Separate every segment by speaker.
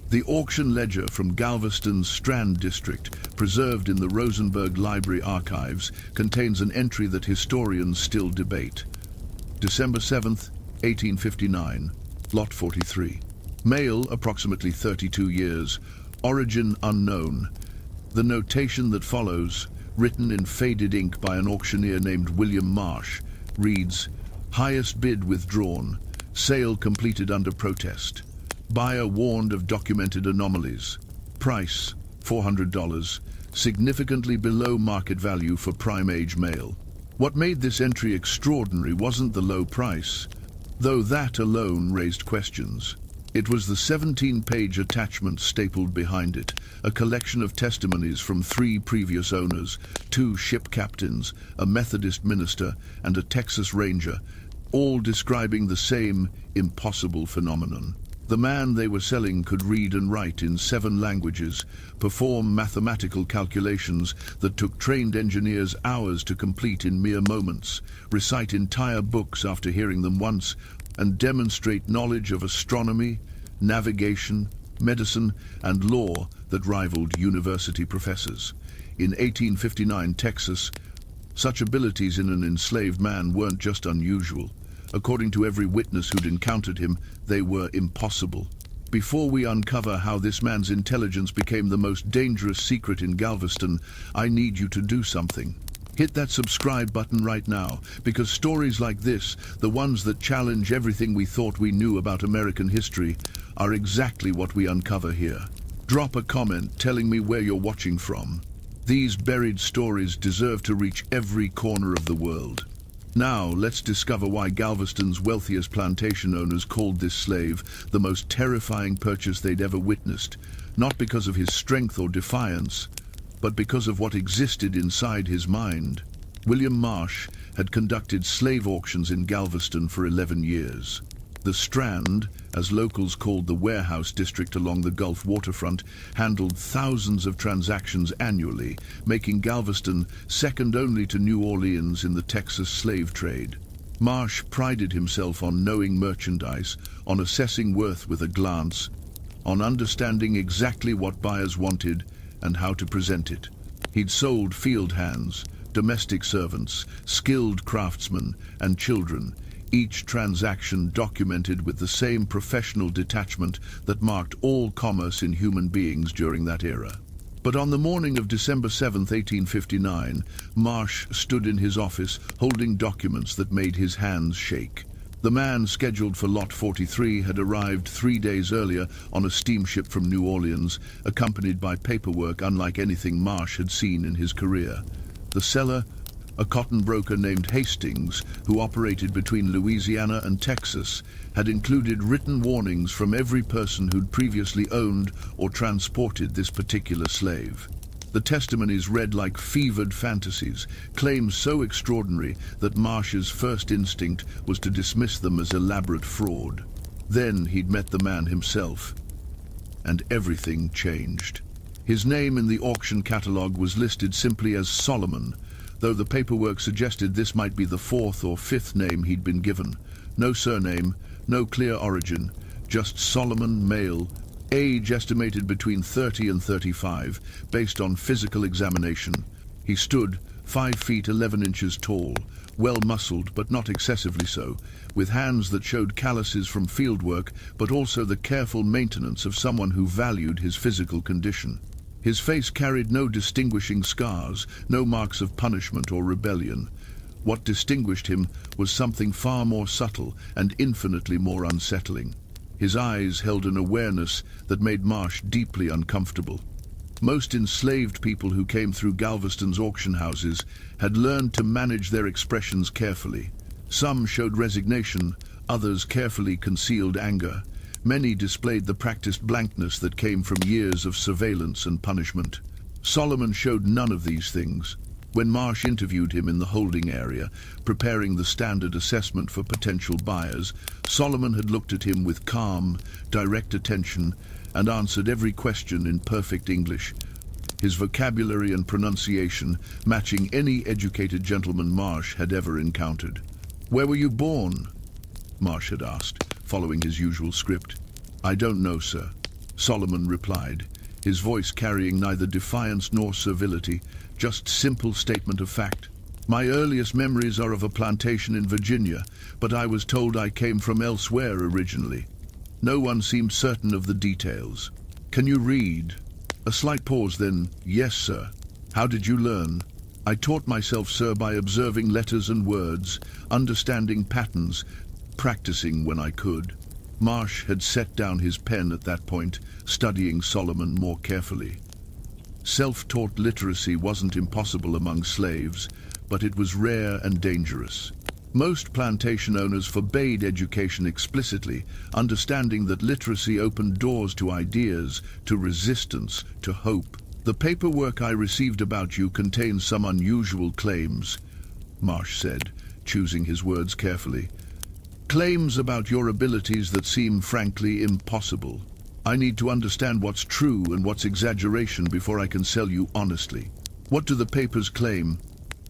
Speaker 1: The auction ledger from Galveston's Strand district, preserved in the Rosenberg Library archives, contains an entry that historians still debate. December 7th, 1859, Lot 43. Male, approximately 32 years, origin unknown. The notation that follows, written in faded ink by an auctioneer named William Marsh, reads, "Highest bid withdrawn, sale completed under protest. Buyer warned of documented anomalies. Price, $400, significantly below market value for prime-age male." What made this entry extraordinary wasn't the low price, though that alone raised questions. It was the 17-page attachment stapled behind it, a collection of testimonies from 3 previous owners, 2 ship captains, a Methodist minister, and a Texas Ranger, all describing the same impossible phenomenon. The man they were selling could read and write in 7 languages, perform mathematical calculations that took trained engineers hours to complete in mere moments, recite entire books after hearing them once, and demonstrate knowledge of astronomy, navigation, medicine, and law that rivaled university professors. In 1859 Texas, such abilities in an enslaved man weren't just unusual. According to every witness who'd encountered him, they were impossible. Before we uncover how this man's intelligence became the most dangerous secret in Galveston, I need you to do something. Hit that subscribe button right now, because stories like this, the ones that challenge everything we thought we knew about American history, are exactly what we uncover here. Drop a comment telling me where you're watching from. These buried stories deserve to reach every corner of the world. Now, let's discover why Galveston's wealthiest plantation owners called this slave the most terrifying purchase they'd ever witnessed, not because of his strength or defiance, but because of what existed inside his mind. William Marsh had conducted slave auctions in Galveston for 11 years. The Strand, as locals called the warehouse district along the Gulf waterfront, handled thousands of transactions annually, making Galveston second only to New Orleans in the Texas slave trade. Marsh prided himself on knowing merchandise, on assessing worth with a glance, on understanding exactly what buyers wanted and how to present it. He'd sold field hands, domestic servants, skilled craftsmen, and children, each transaction documented with the same professional detachment that marked all commerce in human beings during that era. But on the morning of December 7, 1859, Marsh stood in his office holding documents that made his hands shake. The man scheduled for Lot 43 had arrived 3 days earlier on a steamship from New Orleans, accompanied by paperwork unlike anything Marsh had seen in his career. The seller, a cotton broker named Hastings, who operated between Louisiana and Texas, had included written warnings from every person who'd previously owned or transported this particular slave. The testimonies read like fevered fantasies, claims so extraordinary that Marsh's first instinct was to dismiss them as elaborate fraud. Then he'd met the man himself, and everything changed. His name in the auction catalogue was listed simply as Solomon, though the paperwork suggested this might be the 4th or 5th name he'd been given. No surname, no clear origin, just Solomon, male, age estimated between 30 and 35, based on physical examination. He stood 5 feet 11 inches tall, well-muscled but not excessively so, with hands that showed calluses from fieldwork but also the careful maintenance of someone who valued his physical condition. His face carried no distinguishing scars, no marks of punishment or rebellion. What distinguished him was something far more subtle and infinitely more unsettling. His eyes held an awareness that made Marsh deeply uncomfortable. Most enslaved people who came through Galveston's auction houses had learned to manage their expressions carefully. Some showed resignation, others carefully concealed anger. Many displayed the practiced blankness that came from years of surveillance and punishment. Solomon showed none of these things. When Marsh interviewed him in the holding area, preparing the standard assessment for potential buyers, Solomon had looked at him with calm, direct attention and answered every question in perfect English, his vocabulary and pronunciation matching any educated gentleman Marsh had ever encountered. "Where were you born?" Marsh had asked, following his usual script. "I don't know, sir." Solomon replied, his voice carrying neither defiance nor servility, just simple statement of fact. My earliest memories are of a plantation in Virginia, but I was told I came from elsewhere originally. No one seemed certain of the details. Can you read? A slight pause, then, yes, sir. How did you learn? I taught myself, sir, by observing letters and words, understanding patterns, practicing when I could. Marsh had set down his pen at that point, studying Solomon more carefully. Self-taught literacy wasn't impossible among slaves, but it was rare and dangerous. Most plantation owners forbade education explicitly, understanding that literacy opened doors to ideas, to resistance, to hope. The paperwork I received about you contains some unusual claims, Marsh said, choosing his words carefully. Claims about your abilities that seem frankly impossible. I need to understand what's true and what's exaggeration before I can sell you honestly. What do the papers claim,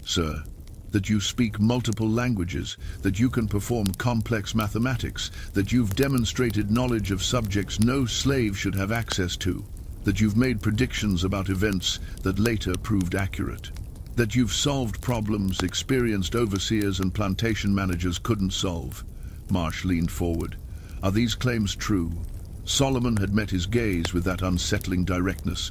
Speaker 1: sir? That you speak multiple languages, that you can perform complex mathematics, that you've demonstrated knowledge of subjects no slave should have access to, that you've made predictions about events that later proved accurate, that you've solved problems experienced overseers and plantation managers couldn't solve. Marsh leaned forward. Are these claims true? Solomon had met his gaze with that unsettling directness.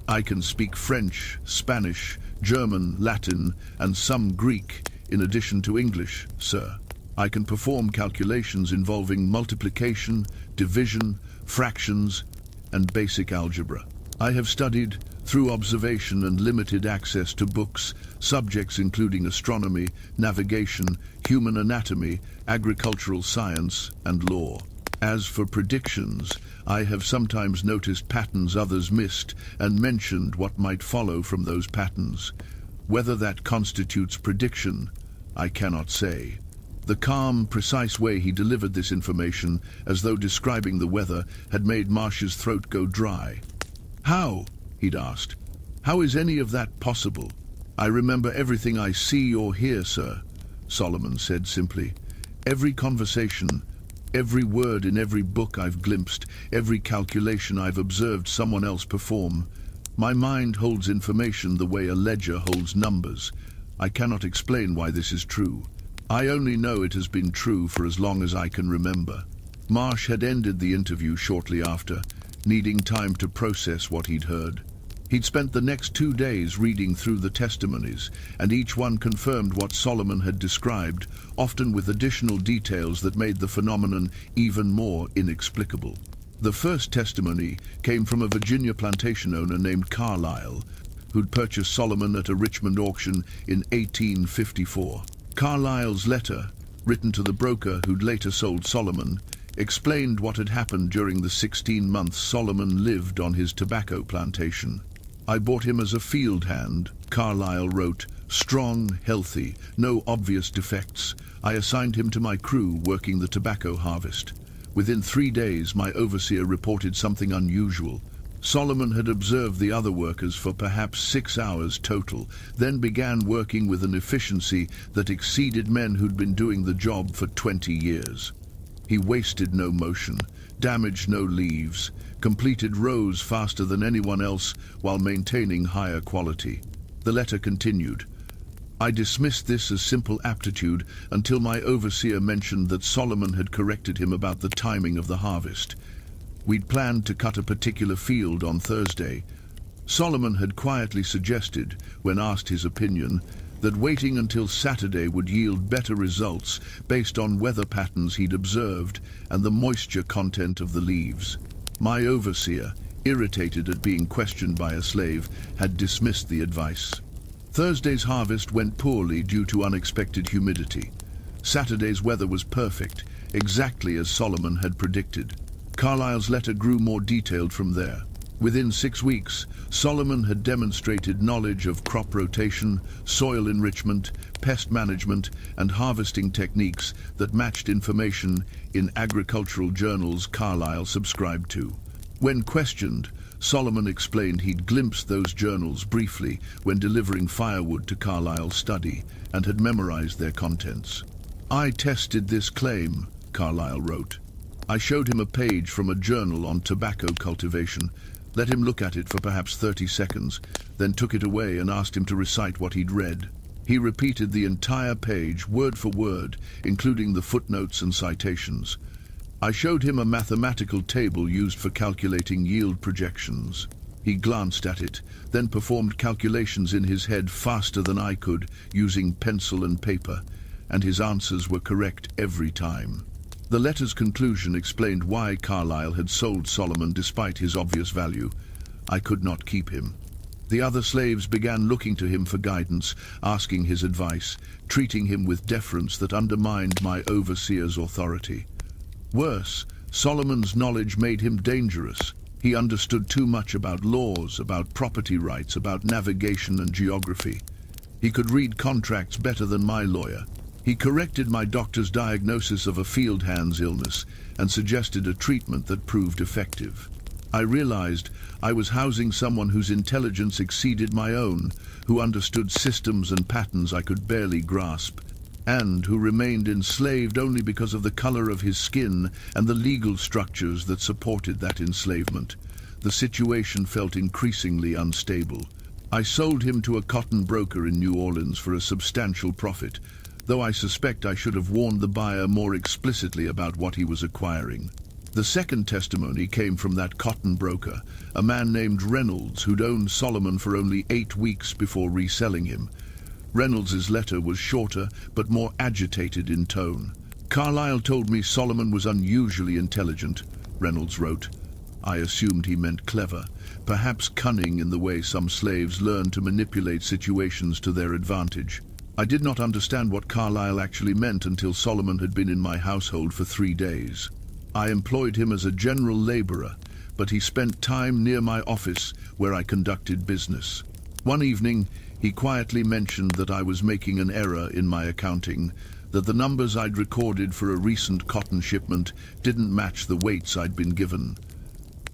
Speaker 1: I can speak French, Spanish, German, Latin, and some Greek, in addition to English, sir. I can perform calculations involving multiplication, division, fractions, and basic algebra. I have studied, through observation and limited access to books, subjects including astronomy, navigation, human anatomy, agricultural science, and law. As for predictions, I have sometimes noticed patterns others missed and mentioned what might follow from those patterns. Whether that constitutes prediction, I cannot say. The calm, precise way he delivered this information, as though describing the weather, had made Marsh's throat go dry. How? He'd asked. How is any of that possible? I remember everything I see or hear, sir, Solomon said simply. Every conversation, every word in every book I've glimpsed, every calculation I've observed someone else perform. My mind holds information the way a ledger holds numbers. I cannot explain why this is true. I only know it has been true for as long as I can remember. Marsh had ended the interview shortly after, needing time to process what he'd heard. He'd spent the next 2 days reading through the testimonies, and each one confirmed what Solomon had described, often with additional details that made the phenomenon even more inexplicable. The first testimony came from a Virginia plantation owner named Carlyle, who'd purchased Solomon at a Richmond auction in 1854. Carlyle's letter, written to the broker who'd later sold Solomon, explained what had happened during the 16 months Solomon lived on his tobacco plantation. I bought him as a field hand, Carlyle wrote, strong, healthy, no obvious defects. I assigned him to my crew working the tobacco harvest. Within 3 days, my overseer reported something unusual. Solomon had observed the other workers for perhaps 6 hours total, then began working with an efficiency that exceeded men who'd been doing the job for 20 years. He wasted no motion, damaged no leaves, completed rows faster than anyone else while maintaining higher quality. The letter continued. I dismissed this as simple aptitude until my overseer mentioned that Solomon had corrected him about the timing of the harvest. We'd planned to cut a particular field on Thursday. Solomon had quietly suggested, when asked his opinion, that waiting until Saturday would yield better results based on weather patterns he'd observed and the moisture content of the leaves. My overseer, irritated at being questioned by a slave, had dismissed the advice. Thursday's harvest went poorly due to unexpected humidity. Saturday's weather was perfect, exactly as Solomon had predicted. Carlyle's letter grew more detailed from there. Within 6 weeks, Solomon had demonstrated knowledge of crop rotation, soil enrichment, pest management, and harvesting techniques that matched information in agricultural journals Carlyle subscribed to. When questioned, Solomon explained he'd glimpsed those journals briefly when delivering firewood to Carlyle's study and had memorized their contents. I tested this claim, Carlyle wrote. I showed him a page from a journal on tobacco cultivation, let him look at it for perhaps 30 seconds, then took it away and asked him to recite what he'd read. He repeated the entire page, word for word, including the footnotes and citations. I showed him a mathematical table used for calculating yield projections. He glanced at it, then performed calculations in his head faster than I could, using pencil and paper, and his answers were correct every time. The letter's conclusion explained why Carlyle had sold Solomon despite his obvious value. I could not keep him. The other slaves began looking to him for guidance, asking his advice, treating him with deference that undermined my overseer's authority. Worse, Solomon's knowledge made him dangerous. He understood too much about laws, about property rights, about navigation and geography. He could read contracts better than my lawyer. He corrected my doctor's diagnosis of a field hand's illness and suggested a treatment that proved effective. I realized I was housing someone whose intelligence exceeded my own, who understood systems and patterns I could barely grasp, and who remained enslaved only because of the color of his skin and the legal structures that supported that enslavement. The situation felt increasingly unstable. I sold him to a cotton broker in New Orleans for a substantial profit, though I suspect I should have warned the buyer more explicitly about what he was acquiring. The second testimony came from that cotton broker, a man named Reynolds, who'd owned Solomon for only 8 weeks before reselling him. Reynolds's letter was shorter, but more agitated in tone. Carlyle told me Solomon was unusually intelligent, Reynolds wrote. I assumed he meant clever, perhaps cunning in the way some slaves learn to manipulate situations to their advantage. I did not understand what Carlyle actually meant until Solomon had been in my household for 3 days. I employed him as a general laborer, but he spent time near my office where I conducted business. One evening, he quietly mentioned that I was making an error in my accounting, that the numbers I'd recorded for a recent cotton shipment didn't match the weights I'd been given.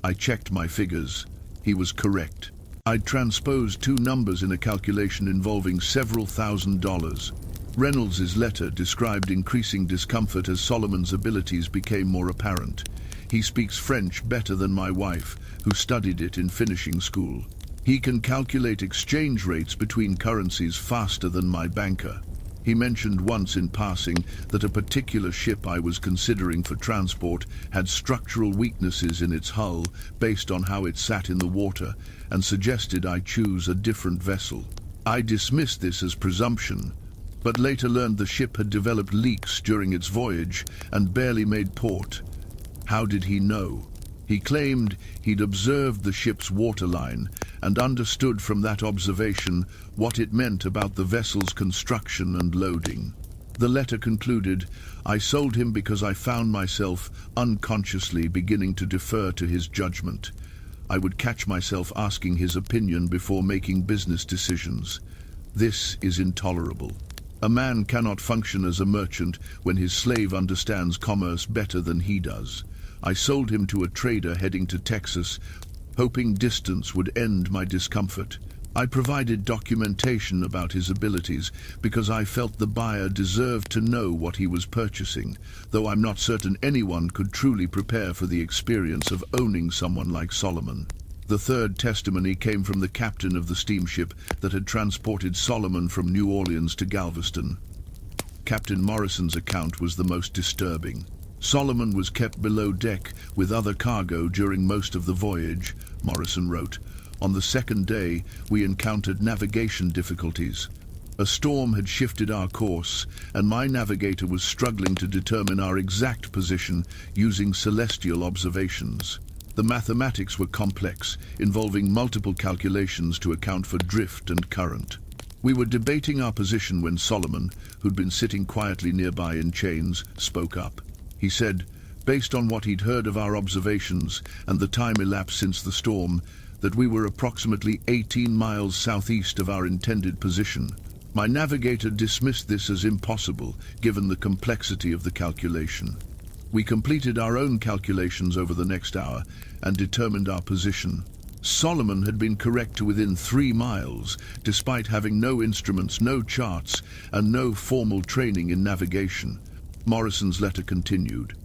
Speaker 1: I checked my figures. He was correct. I'd transposed 2 numbers in a calculation involving several $1,000s. Reynolds's letter described increasing discomfort as Solomon's abilities became more apparent. He speaks French better than my wife, who studied it in finishing school. He can calculate exchange rates between currencies faster than my banker. He mentioned once in passing that a particular ship I was considering for transport had structural weaknesses in its hull based on how it sat in the water, and suggested I choose a different vessel. I dismissed this as presumption, but later learned the ship had developed leaks during its voyage and barely made port. How did he know? He claimed he'd observed the ship's waterline and understood from that observation what it meant about the vessel's construction and loading. The letter concluded, I sold him because I found myself unconsciously beginning to defer to his judgment. I would catch myself asking his opinion before making business decisions. This is intolerable. A man cannot function as a merchant when his slave understands commerce better than he does. I sold him to a trader heading to Texas, hoping distance would end my discomfort. I provided documentation about his abilities because I felt the buyer deserved to know what he was purchasing, though I'm not certain anyone could truly prepare for the experience of owning someone like Solomon. The third testimony came from the captain of the steamship that had transported Solomon from New Orleans to Galveston. Captain Morrison's account was the most disturbing. Solomon was kept below deck with other cargo during most of the voyage, Morrison wrote. On the second day, we encountered navigation difficulties. A storm had shifted our course, and my navigator was struggling to determine our exact position using celestial observations. The mathematics were complex, involving multiple calculations to account for drift and current. We were debating our position when Solomon, who'd been sitting quietly nearby in chains, spoke up. He said, based on what he'd heard of our observations and the time elapsed since the storm, that we were approximately 18 miles southeast of our intended position. My navigator dismissed this as impossible, given the complexity of the calculation. We completed our own calculations over the next hour and determined our position. Solomon had been correct to within 3 miles, despite having no instruments, no charts, and no formal training in navigation. Morrison's letter continued.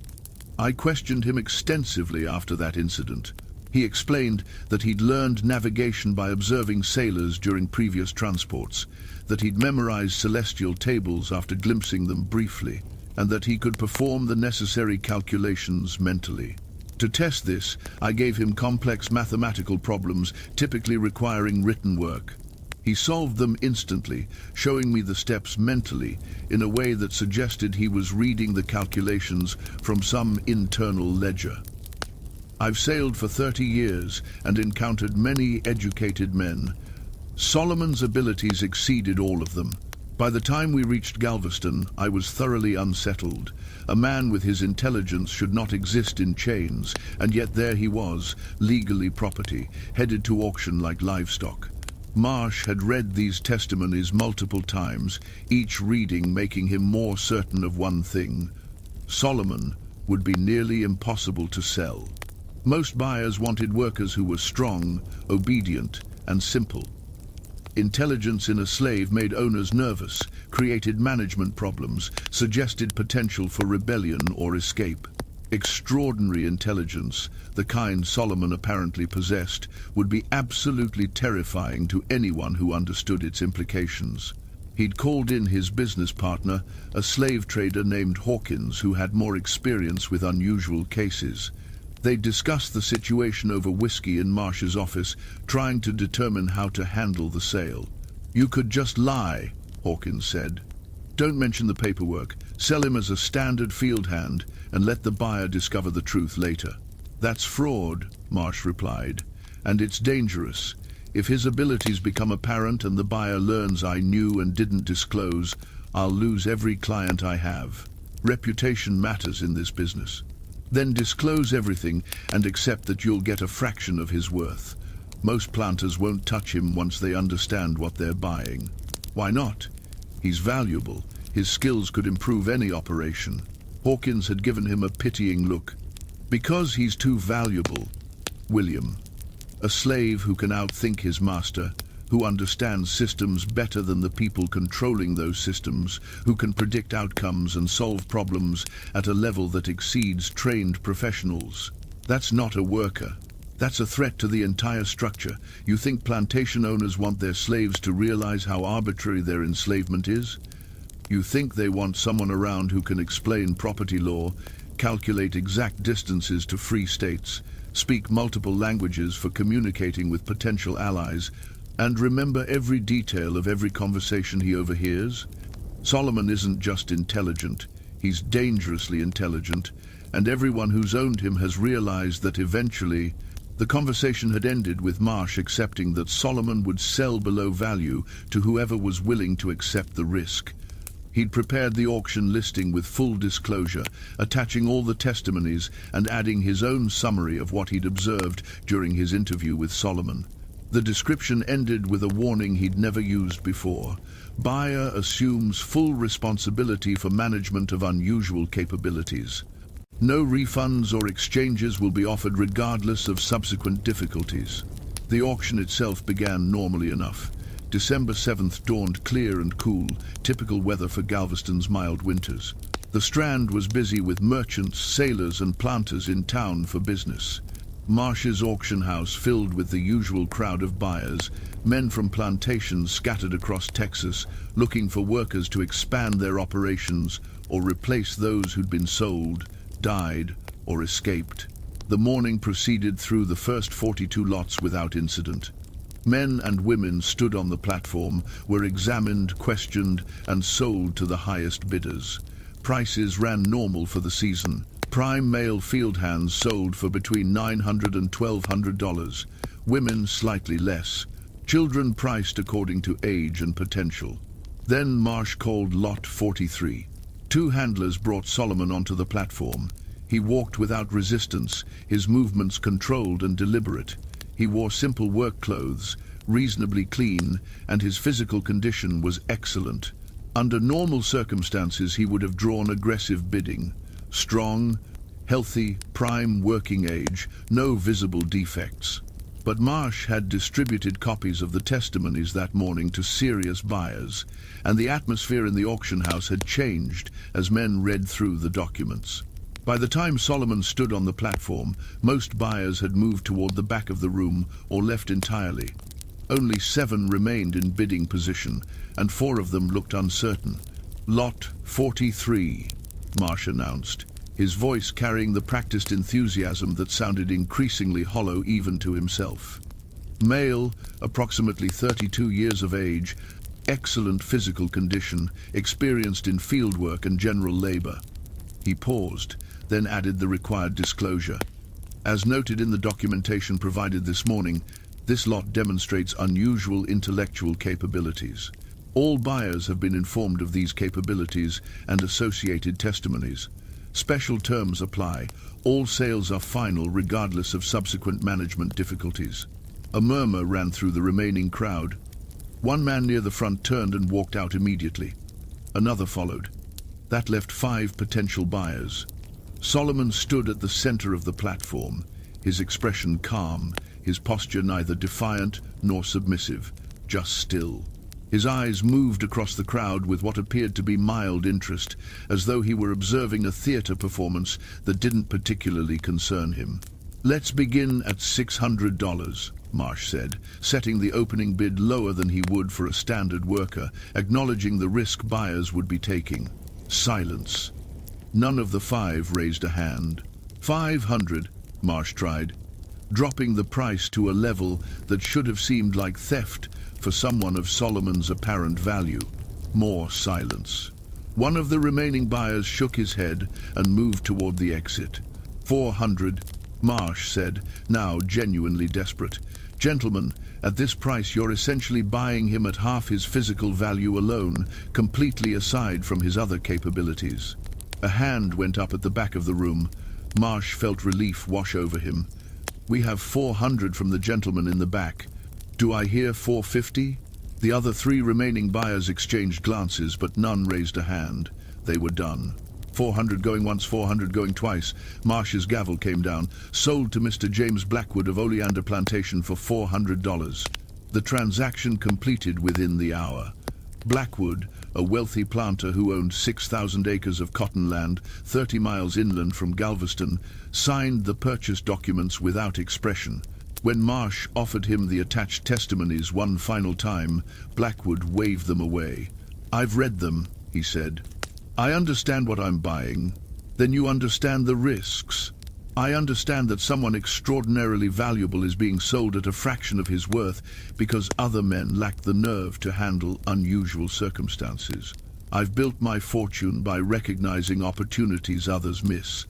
Speaker 1: I questioned him extensively after that incident. He explained that he'd learned navigation by observing sailors during previous transports, that he'd memorized celestial tables after glimpsing them briefly, and that he could perform the necessary calculations mentally. To test this, I gave him complex mathematical problems typically requiring written work. He solved them instantly, showing me the steps mentally in a way that suggested he was reading the calculations from some internal ledger. I've sailed for 30 years and encountered many educated men. Solomon's abilities exceeded all of them. By the time we reached Galveston, I was thoroughly unsettled. A man with his intelligence should not exist in chains, and yet there he was, legally property, headed to auction like livestock. Marsh had read these testimonies multiple times, each reading making him more certain of one thing: Solomon would be nearly impossible to sell. Most buyers wanted workers who were strong, obedient, and simple. Intelligence in a slave made owners nervous, created management problems, suggested potential for rebellion or escape. Extraordinary intelligence, the kind Solomon apparently possessed, would be absolutely terrifying to anyone who understood its implications. He'd called in his business partner, a slave trader named Hawkins, who had more experience with unusual cases. They discussed the situation over whiskey in Marsh's office, trying to determine how to handle the sale. "You could just lie," Hawkins said. "Don't mention the paperwork. Sell him as a standard field hand and let the buyer discover the truth later." "That's fraud," Marsh replied, "and it's dangerous. If his abilities become apparent and the buyer learns I knew and didn't disclose, I'll lose every client I have. Reputation matters in this business. Then disclose everything and accept that you'll get a fraction of his worth. Most planters won't touch him once they understand what they're buying." "Why not? He's valuable. His skills could improve any operation." Hawkins had given him a pitying look. "Because he's too valuable, William. A slave who can outthink his master, who understands systems better than the people controlling those systems, who can predict outcomes and solve problems at a level that exceeds trained professionals. That's not a worker. That's a threat to the entire structure. You think plantation owners want their slaves to realize how arbitrary their enslavement is? You think they want someone around who can explain property law, calculate exact distances to free states, speak multiple languages for communicating with potential allies, and remember every detail of every conversation he overhears? Solomon isn't just intelligent, he's dangerously intelligent, and everyone who's owned him has realized that eventually. The conversation had ended with Marsh accepting that Solomon would sell below value to whoever was willing to accept the risk. He'd prepared the auction listing with full disclosure, attaching all the testimonies and adding his own summary of what he'd observed during his interview with Solomon. The description ended with a warning he'd never used before. Buyer assumes full responsibility for management of unusual capabilities. No refunds or exchanges will be offered regardless of subsequent difficulties. The auction itself began normally enough. December 7th dawned clear and cool, typical weather for Galveston's mild winters. The Strand was busy with merchants, sailors, and planters in town for business. Marsh's auction house filled with the usual crowd of buyers, men from plantations scattered across Texas, looking for workers to expand their operations or replace those who'd been sold, died, or escaped. The morning proceeded through the first 42 lots without incident. Men and women stood on the platform, were examined, questioned, and sold to the highest bidders. Prices ran normal for the season. Prime male field hands sold for between $900 and $1,200, women slightly less, children priced according to age and potential. Then Marsh called Lot 43. 2 handlers brought Solomon onto the platform. He walked without resistance, his movements controlled and deliberate. He wore simple work clothes, reasonably clean, and his physical condition was excellent. Under normal circumstances, he would have drawn aggressive bidding. Strong, healthy, prime working age, no visible defects. But Marsh had distributed copies of the testimonies that morning to serious buyers, and the atmosphere in the auction house had changed as men read through the documents. By the time Solomon stood on the platform, most buyers had moved toward the back of the room or left entirely. Only 7 remained in bidding position, and 4 of them looked uncertain. "Lot 43, Marsh announced, his voice carrying the practiced enthusiasm that sounded increasingly hollow even to himself. Male, approximately 32 years of age, excellent physical condition, experienced in fieldwork and general labor. He paused, then added the required disclosure. As noted in the documentation provided this morning, this lot demonstrates unusual intellectual capabilities. All buyers have been informed of these capabilities and associated testimonies. Special terms apply. All sales are final regardless of subsequent management difficulties." A murmur ran through the remaining crowd. One man near the front turned and walked out immediately. Another followed. That left 5 potential buyers. Solomon stood at the center of the platform, his expression calm, his posture neither defiant nor submissive, just still. His eyes moved across the crowd with what appeared to be mild interest, as though he were observing a theater performance that didn't particularly concern him. "Let's begin at $600, Marsh said, setting the opening bid lower than he would for a standard worker, acknowledging the risk buyers would be taking. Silence. None of the 5 raised a hand. "500, Marsh tried, dropping the price to a level that should have seemed like theft for someone of Solomon's apparent value. More silence. One of the remaining buyers shook his head and moved toward the exit. "400, Marsh said, now genuinely desperate. "Gentlemen, at this price you're essentially buying him at half his physical value alone, completely aside from his other capabilities." A hand went up at the back of the room. Marsh felt relief wash over him. "We have 400 from the gentleman in the back. Do I hear 450? The other 3 remaining buyers exchanged glances, but none raised a hand. They were done. 400 going once, 400 going twice. Marsh's gavel came down. "Sold to Mr. James Blackwood of Oleander Plantation for $400. The transaction completed within the hour. Blackwood, a wealthy planter who owned 6,000 acres of cotton land 30 miles inland from Galveston, signed the purchase documents without expression. When Marsh offered him the attached testimonies one final time, Blackwood waved them away. "I've read them," he said. "I understand what I'm buying. Then you understand the risks. I understand that someone extraordinarily valuable is being sold at a fraction of his worth because other men lack the nerve to handle unusual circumstances. I've built my fortune by recognizing opportunities others miss.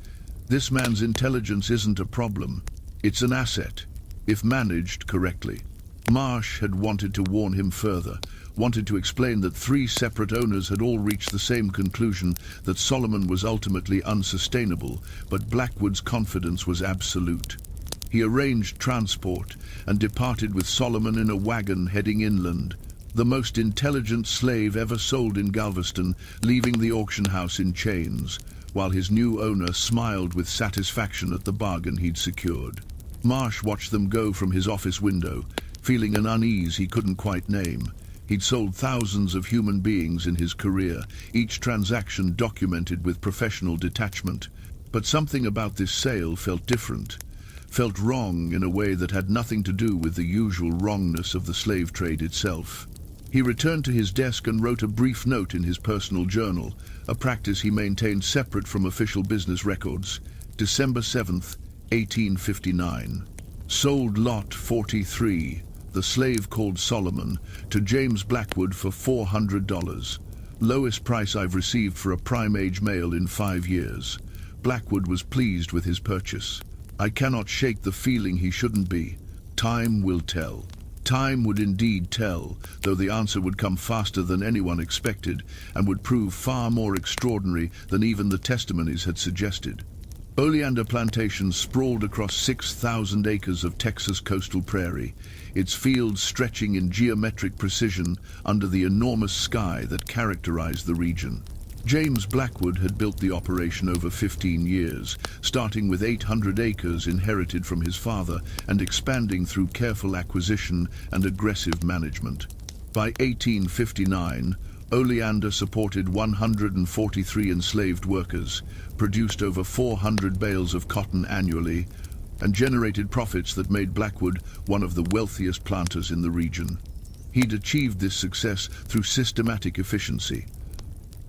Speaker 1: This man's intelligence isn't a problem. It's an asset, if managed correctly." Marsh had wanted to warn him further, wanted to explain that 3 separate owners had all reached the same conclusion, that Solomon was ultimately unsustainable, but Blackwood's confidence was absolute. He arranged transport and departed with Solomon in a wagon heading inland, the most intelligent slave ever sold in Galveston, leaving the auction house in chains, while his new owner smiled with satisfaction at the bargain he'd secured. Marsh watched them go from his office window, feeling an unease he couldn't quite name. He'd sold thousands of human beings in his career, each transaction documented with professional detachment. But something about this sale felt different, felt wrong in a way that had nothing to do with the usual wrongness of the slave trade itself. He returned to his desk and wrote a brief note in his personal journal, a practice he maintained separate from official business records. December 7th, 1859. Sold lot 43, the slave called Solomon, to James Blackwood for $400. Lowest price I've received for a prime-age male in 5 years. Blackwood was pleased with his purchase. I cannot shake the feeling he shouldn't be. Time will tell. Time would indeed tell, though the answer would come faster than anyone expected and would prove far more extraordinary than even the testimonies had suggested. Oleander Plantation sprawled across 6,000 acres of Texas coastal prairie, its fields stretching in geometric precision under the enormous sky that characterized the region. James Blackwood had built the operation over 15 years, starting with 800 acres inherited from his father and expanding through careful acquisition and aggressive management. By 1859, Oleander supported 143 enslaved workers, produced over 400 bales of cotton annually, and generated profits that made Blackwood one of the wealthiest planters in the region. He'd achieved this success through systematic efficiency.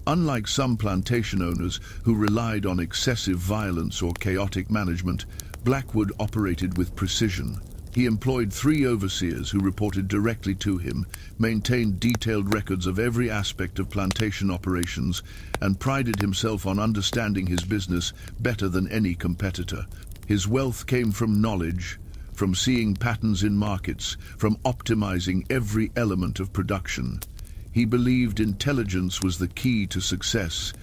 Speaker 1: Unlike some plantation owners who relied on excessive violence or chaotic management, Blackwood operated with precision. He employed 3 overseers who reported directly to him, maintained detailed records of every aspect of plantation operations, and prided himself on understanding his business better than any competitor. His wealth came from knowledge, from seeing patterns in markets, from optimizing every element of production. He believed intelligence was the key to success,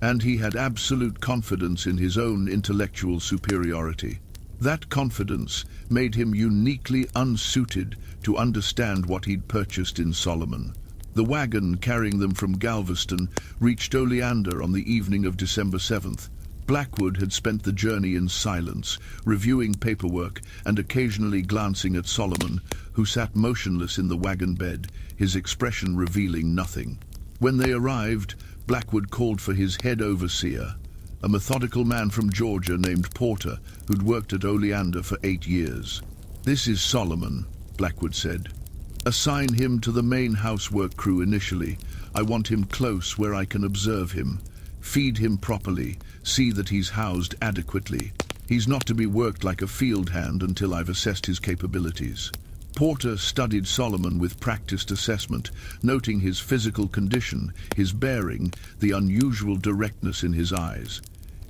Speaker 1: and he had absolute confidence in his own intellectual superiority. That confidence made him uniquely unsuited to understand what he'd purchased in Solomon. The wagon carrying them from Galveston reached Oleander on the evening of December 7th. Blackwood had spent the journey in silence, reviewing paperwork and occasionally glancing at Solomon, who sat motionless in the wagon bed, his expression revealing nothing. When they arrived, Blackwood called for his head overseer, a methodical man from Georgia named Porter, who'd worked at Oleander for 8 years. "This is Solomon," Blackwood said. "Assign him to the main housework crew initially. I want him close where I can observe him. Feed him properly, see that he's housed adequately. He's not to be worked like a field hand until I've assessed his capabilities." Porter studied Solomon with practiced assessment, noting his physical condition, his bearing, the unusual directness in his eyes.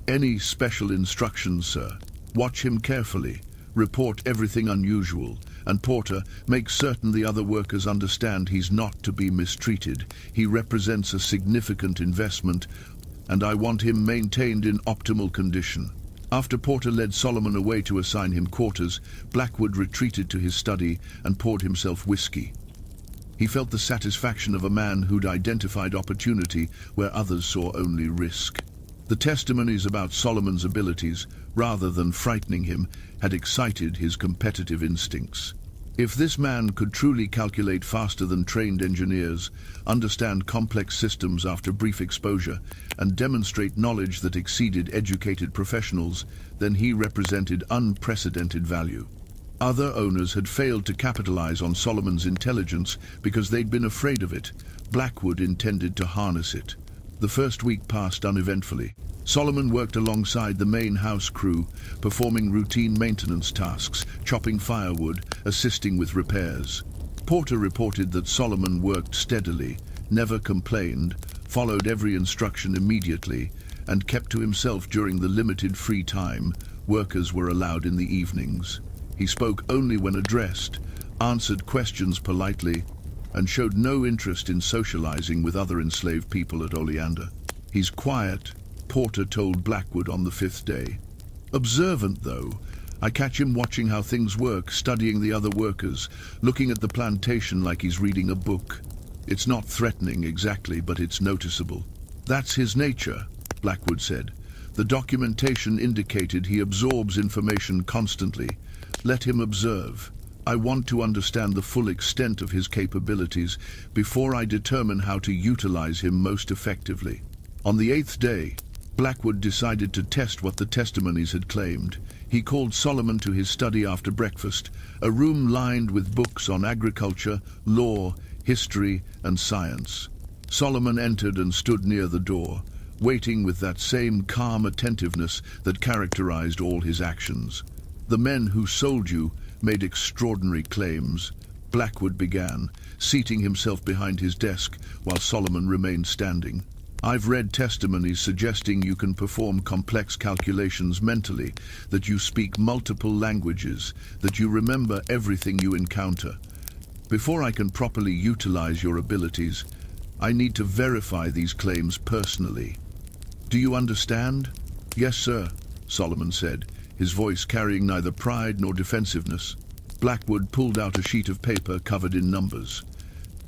Speaker 1: "Any special instructions, sir? Watch him carefully. Report everything unusual. And Porter, make certain the other workers understand he's not to be mistreated. He represents a significant investment, and I want him maintained in optimal condition." After Porter led Solomon away to assign him quarters, Blackwood retreated to his study and poured himself whiskey. He felt the satisfaction of a man who'd identified opportunity where others saw only risk. The testimonies about Solomon's abilities, rather than frightening him, had excited his competitive instincts. If this man could truly calculate faster than trained engineers, understand complex systems after brief exposure, and demonstrate knowledge that exceeded educated professionals, then he represented unprecedented value. Other owners had failed to capitalize on Solomon's intelligence because they'd been afraid of it. Blackwood intended to harness it. The first week passed uneventfully. Solomon worked alongside the main house crew, performing routine maintenance tasks, chopping firewood, assisting with repairs. Porter reported that Solomon worked steadily, never complained, followed every instruction immediately, and kept to himself during the limited free time workers were allowed in the evenings. He spoke only when addressed, answered questions politely, and showed no interest in socializing with other enslaved people at Oleander. "He's quiet," Porter told Blackwood on the 5th day. "Observant, though. I catch him watching how things work, studying the other workers, looking at the plantation like he's reading a book. It's not threatening exactly, but it's noticeable." "That's his nature," Blackwood said. "The documentation indicated he absorbs information constantly. Let him observe. I want to understand the full extent of his capabilities before I determine how to utilize him most effectively." On the 8th day, Blackwood decided to test what the testimonies had claimed. He called Solomon to his study after breakfast, a room lined with books on agriculture, law, history, and science. Solomon entered and stood near the door, waiting with that same calm attentiveness that characterized all his actions. "The men who sold you made extraordinary claims," Blackwood began, seating himself behind his desk while Solomon remained standing. "I've read testimonies suggesting you can perform complex calculations mentally, that you speak multiple languages, that you remember everything you encounter. Before I can properly utilize your abilities, I need to verify these claims personally. Do you understand?" "Yes, sir," Solomon said, his voice carrying neither pride nor defensiveness. Blackwood pulled out a sheet of paper covered in numbers.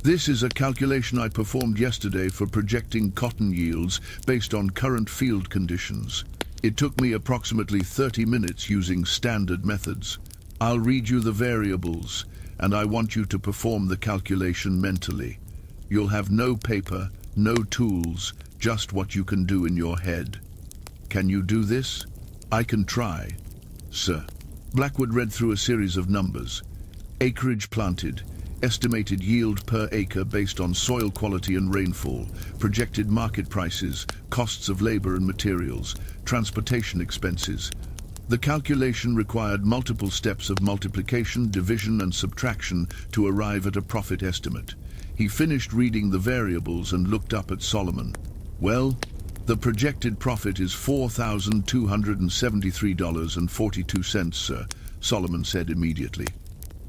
Speaker 1: "This is a calculation I performed yesterday for projecting cotton yields based on current field conditions. It took me approximately 30 minutes using standard methods. I'll read you the variables, and I want you to perform the calculation mentally." You'll have no paper, no tools, just what you can do in your head. Can you do this? I can try, sir. Blackwood read through a series of numbers. Acreage planted, estimated yield per acre based on soil quality and rainfall, projected market prices, costs of labor and materials, transportation expenses. The calculation required multiple steps of multiplication, division, and subtraction to arrive at a profit estimate. He finished reading the variables and looked up at Solomon. Well, the projected profit is $4,273.42, sir, Solomon said immediately.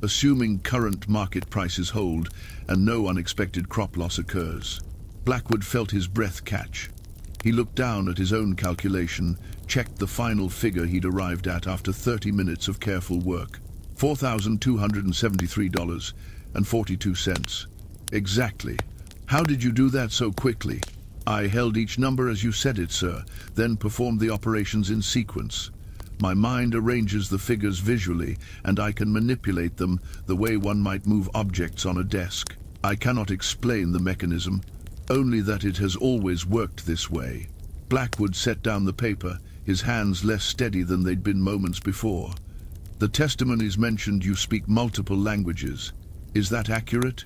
Speaker 1: Assuming current market prices hold and no unexpected crop loss occurs. Blackwood felt his breath catch. He looked down at his own calculation, checked the final figure he'd arrived at after 30 minutes of careful work. $4,273.42. Exactly. How did you do that so quickly? I held each number as you said it, sir, then performed the operations in sequence. My mind arranges the figures visually, and I can manipulate them the way one might move objects on a desk. I cannot explain the mechanism, only that it has always worked this way. Blackwood set down the paper, his hands less steady than they'd been moments before. The testimonies mentioned you speak multiple languages. Is that accurate?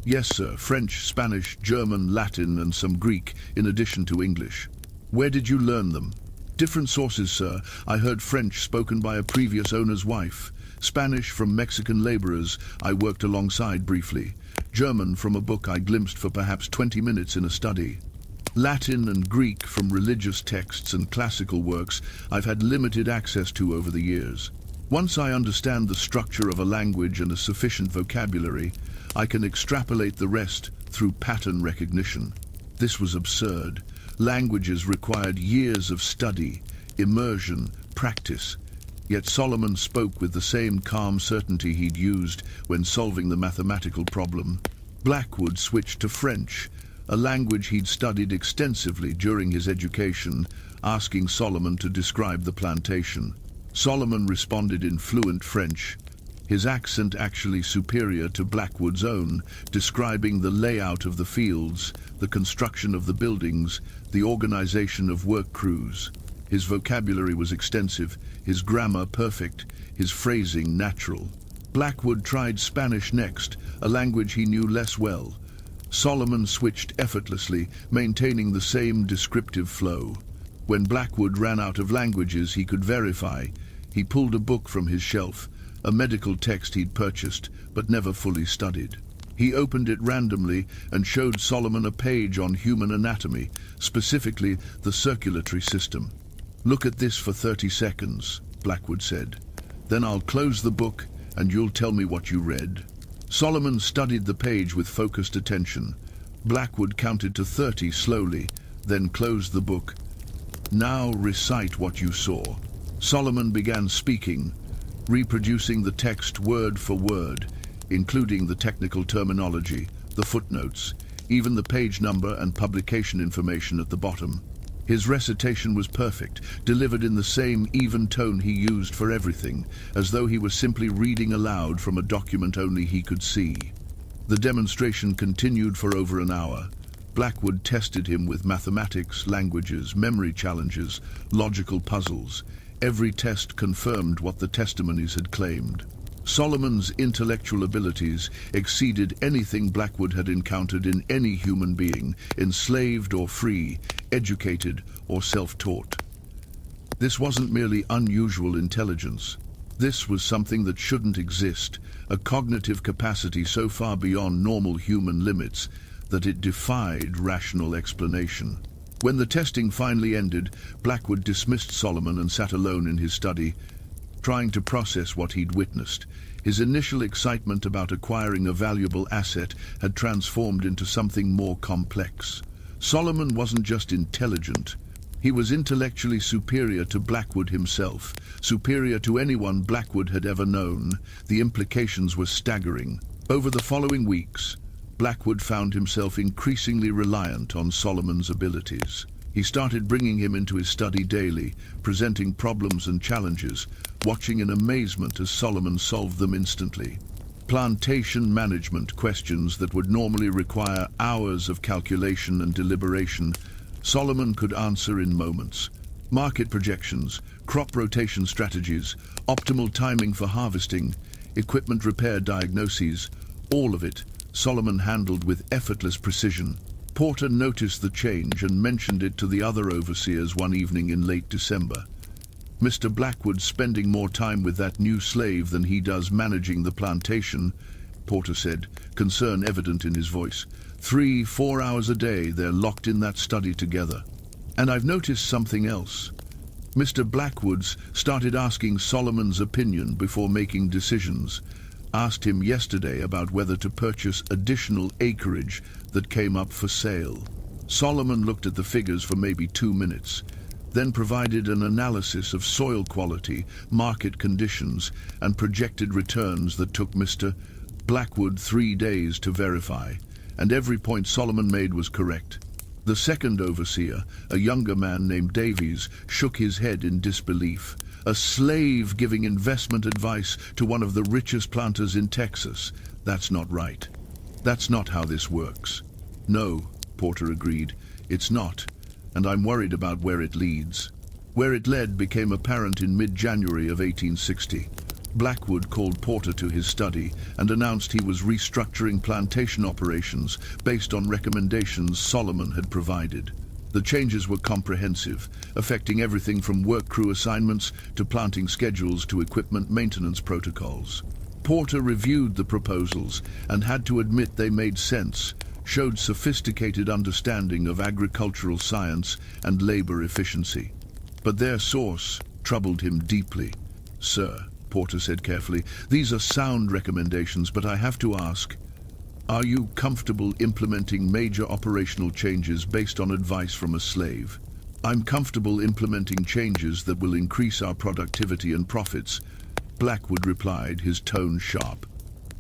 Speaker 1: Yes, sir. French, Spanish, German, Latin, and some Greek, in addition to English. Where did you learn them? Different sources, sir. I heard French spoken by a previous owner's wife. Spanish from Mexican laborers I worked alongside briefly. German from a book I glimpsed for perhaps 20 minutes in a study. Latin and Greek from religious texts and classical works I've had limited access to over the years. Once I understand the structure of a language and a sufficient vocabulary, I can extrapolate the rest through pattern recognition. This was absurd. Languages required years of study, immersion, practice. Yet Solomon spoke with the same calm certainty he'd used when solving the mathematical problem. Blackwood switched to French, a language he'd studied extensively during his education, asking Solomon to describe the plantation. Solomon responded in fluent French, his accent actually superior to Blackwood's own, describing the layout of the fields, the construction of the buildings, the organization of work crews. His vocabulary was extensive, his grammar perfect, his phrasing natural. Blackwood tried Spanish next, a language he knew less well. Solomon switched effortlessly, maintaining the same descriptive flow. When Blackwood ran out of languages he could verify, he pulled a book from his shelf, a medical text he'd purchased but never fully studied. He opened it randomly and showed Solomon a page on human anatomy, specifically the circulatory system. "Look at this for 30 seconds, Blackwood said. "Then I'll close the book and you'll tell me what you read." Solomon studied the page with focused attention. Blackwood counted to 30 slowly, then closed the book. "Now recite what you saw." Solomon began speaking, reproducing the text word for word, including the technical terminology, the footnotes, even the page number and publication information at the bottom. His recitation was perfect, delivered in the same even tone he used for everything, as though he was simply reading aloud from a document only he could see. The demonstration continued for over an hour. Blackwood tested him with mathematics, languages, memory challenges, logical puzzles. Every test confirmed what the testimonies had claimed. Solomon's intellectual abilities exceeded anything Blackwood had encountered in any human being, enslaved or free, educated or self-taught. This wasn't merely unusual intelligence. This was something that shouldn't exist, a cognitive capacity so far beyond normal human limits that it defied rational explanation. When the testing finally ended, Blackwood dismissed Solomon and sat alone in his study, trying to process what he'd witnessed. His initial excitement about acquiring a valuable asset had transformed into something more complex. Solomon wasn't just intelligent. He was intellectually superior to Blackwood himself, superior to anyone Blackwood had ever known. The implications were staggering. Over the following weeks, Blackwood found himself increasingly reliant on Solomon's abilities. He started bringing him into his study daily, presenting problems and challenges, watching in amazement as Solomon solved them instantly. Plantation management questions that would normally require hours of calculation and deliberation, Solomon could answer in moments. Market projections, crop rotation strategies, optimal timing for harvesting, equipment repair diagnoses, all of it Solomon handled with effortless precision. Porter noticed the change and mentioned it to the other overseers one evening in late December. "Mr. Blackwood's spending more time with that new slave than he does managing the plantation," Porter said, concern evident in his voice. 3-4 hours a day they're locked in that study together. "And I've noticed something else. Mr. Blackwood's started asking Solomon's opinion before making decisions. Asked him yesterday about whether to purchase additional acreage that came up for sale." Solomon looked at the figures for maybe 2 minutes, then provided an analysis of soil quality, market conditions, and projected returns that took Mr. Blackwood 3 days to verify, and every point Solomon made was correct. The second overseer, a younger man named Davies, shook his head in disbelief. A slave giving investment advice to one of the richest planters in Texas. That's not right. That's not how this works. "No," Porter agreed, "it's not, and I'm worried about where it leads." Where it led became apparent in mid-January of 1860. Blackwood called Porter to his study and announced he was restructuring plantation operations based on recommendations Solomon had provided. The changes were comprehensive, affecting everything from work crew assignments to planting schedules to equipment maintenance protocols. Porter reviewed the proposals and had to admit they made sense, showed sophisticated understanding of agricultural science and labor efficiency. But their source troubled him deeply. "Sir," Porter said carefully, "these are sound recommendations, but I have to ask, are you comfortable implementing major operational changes based on advice from a slave?" "I'm comfortable implementing changes that will increase our productivity and profits," Blackwood replied, his tone sharp.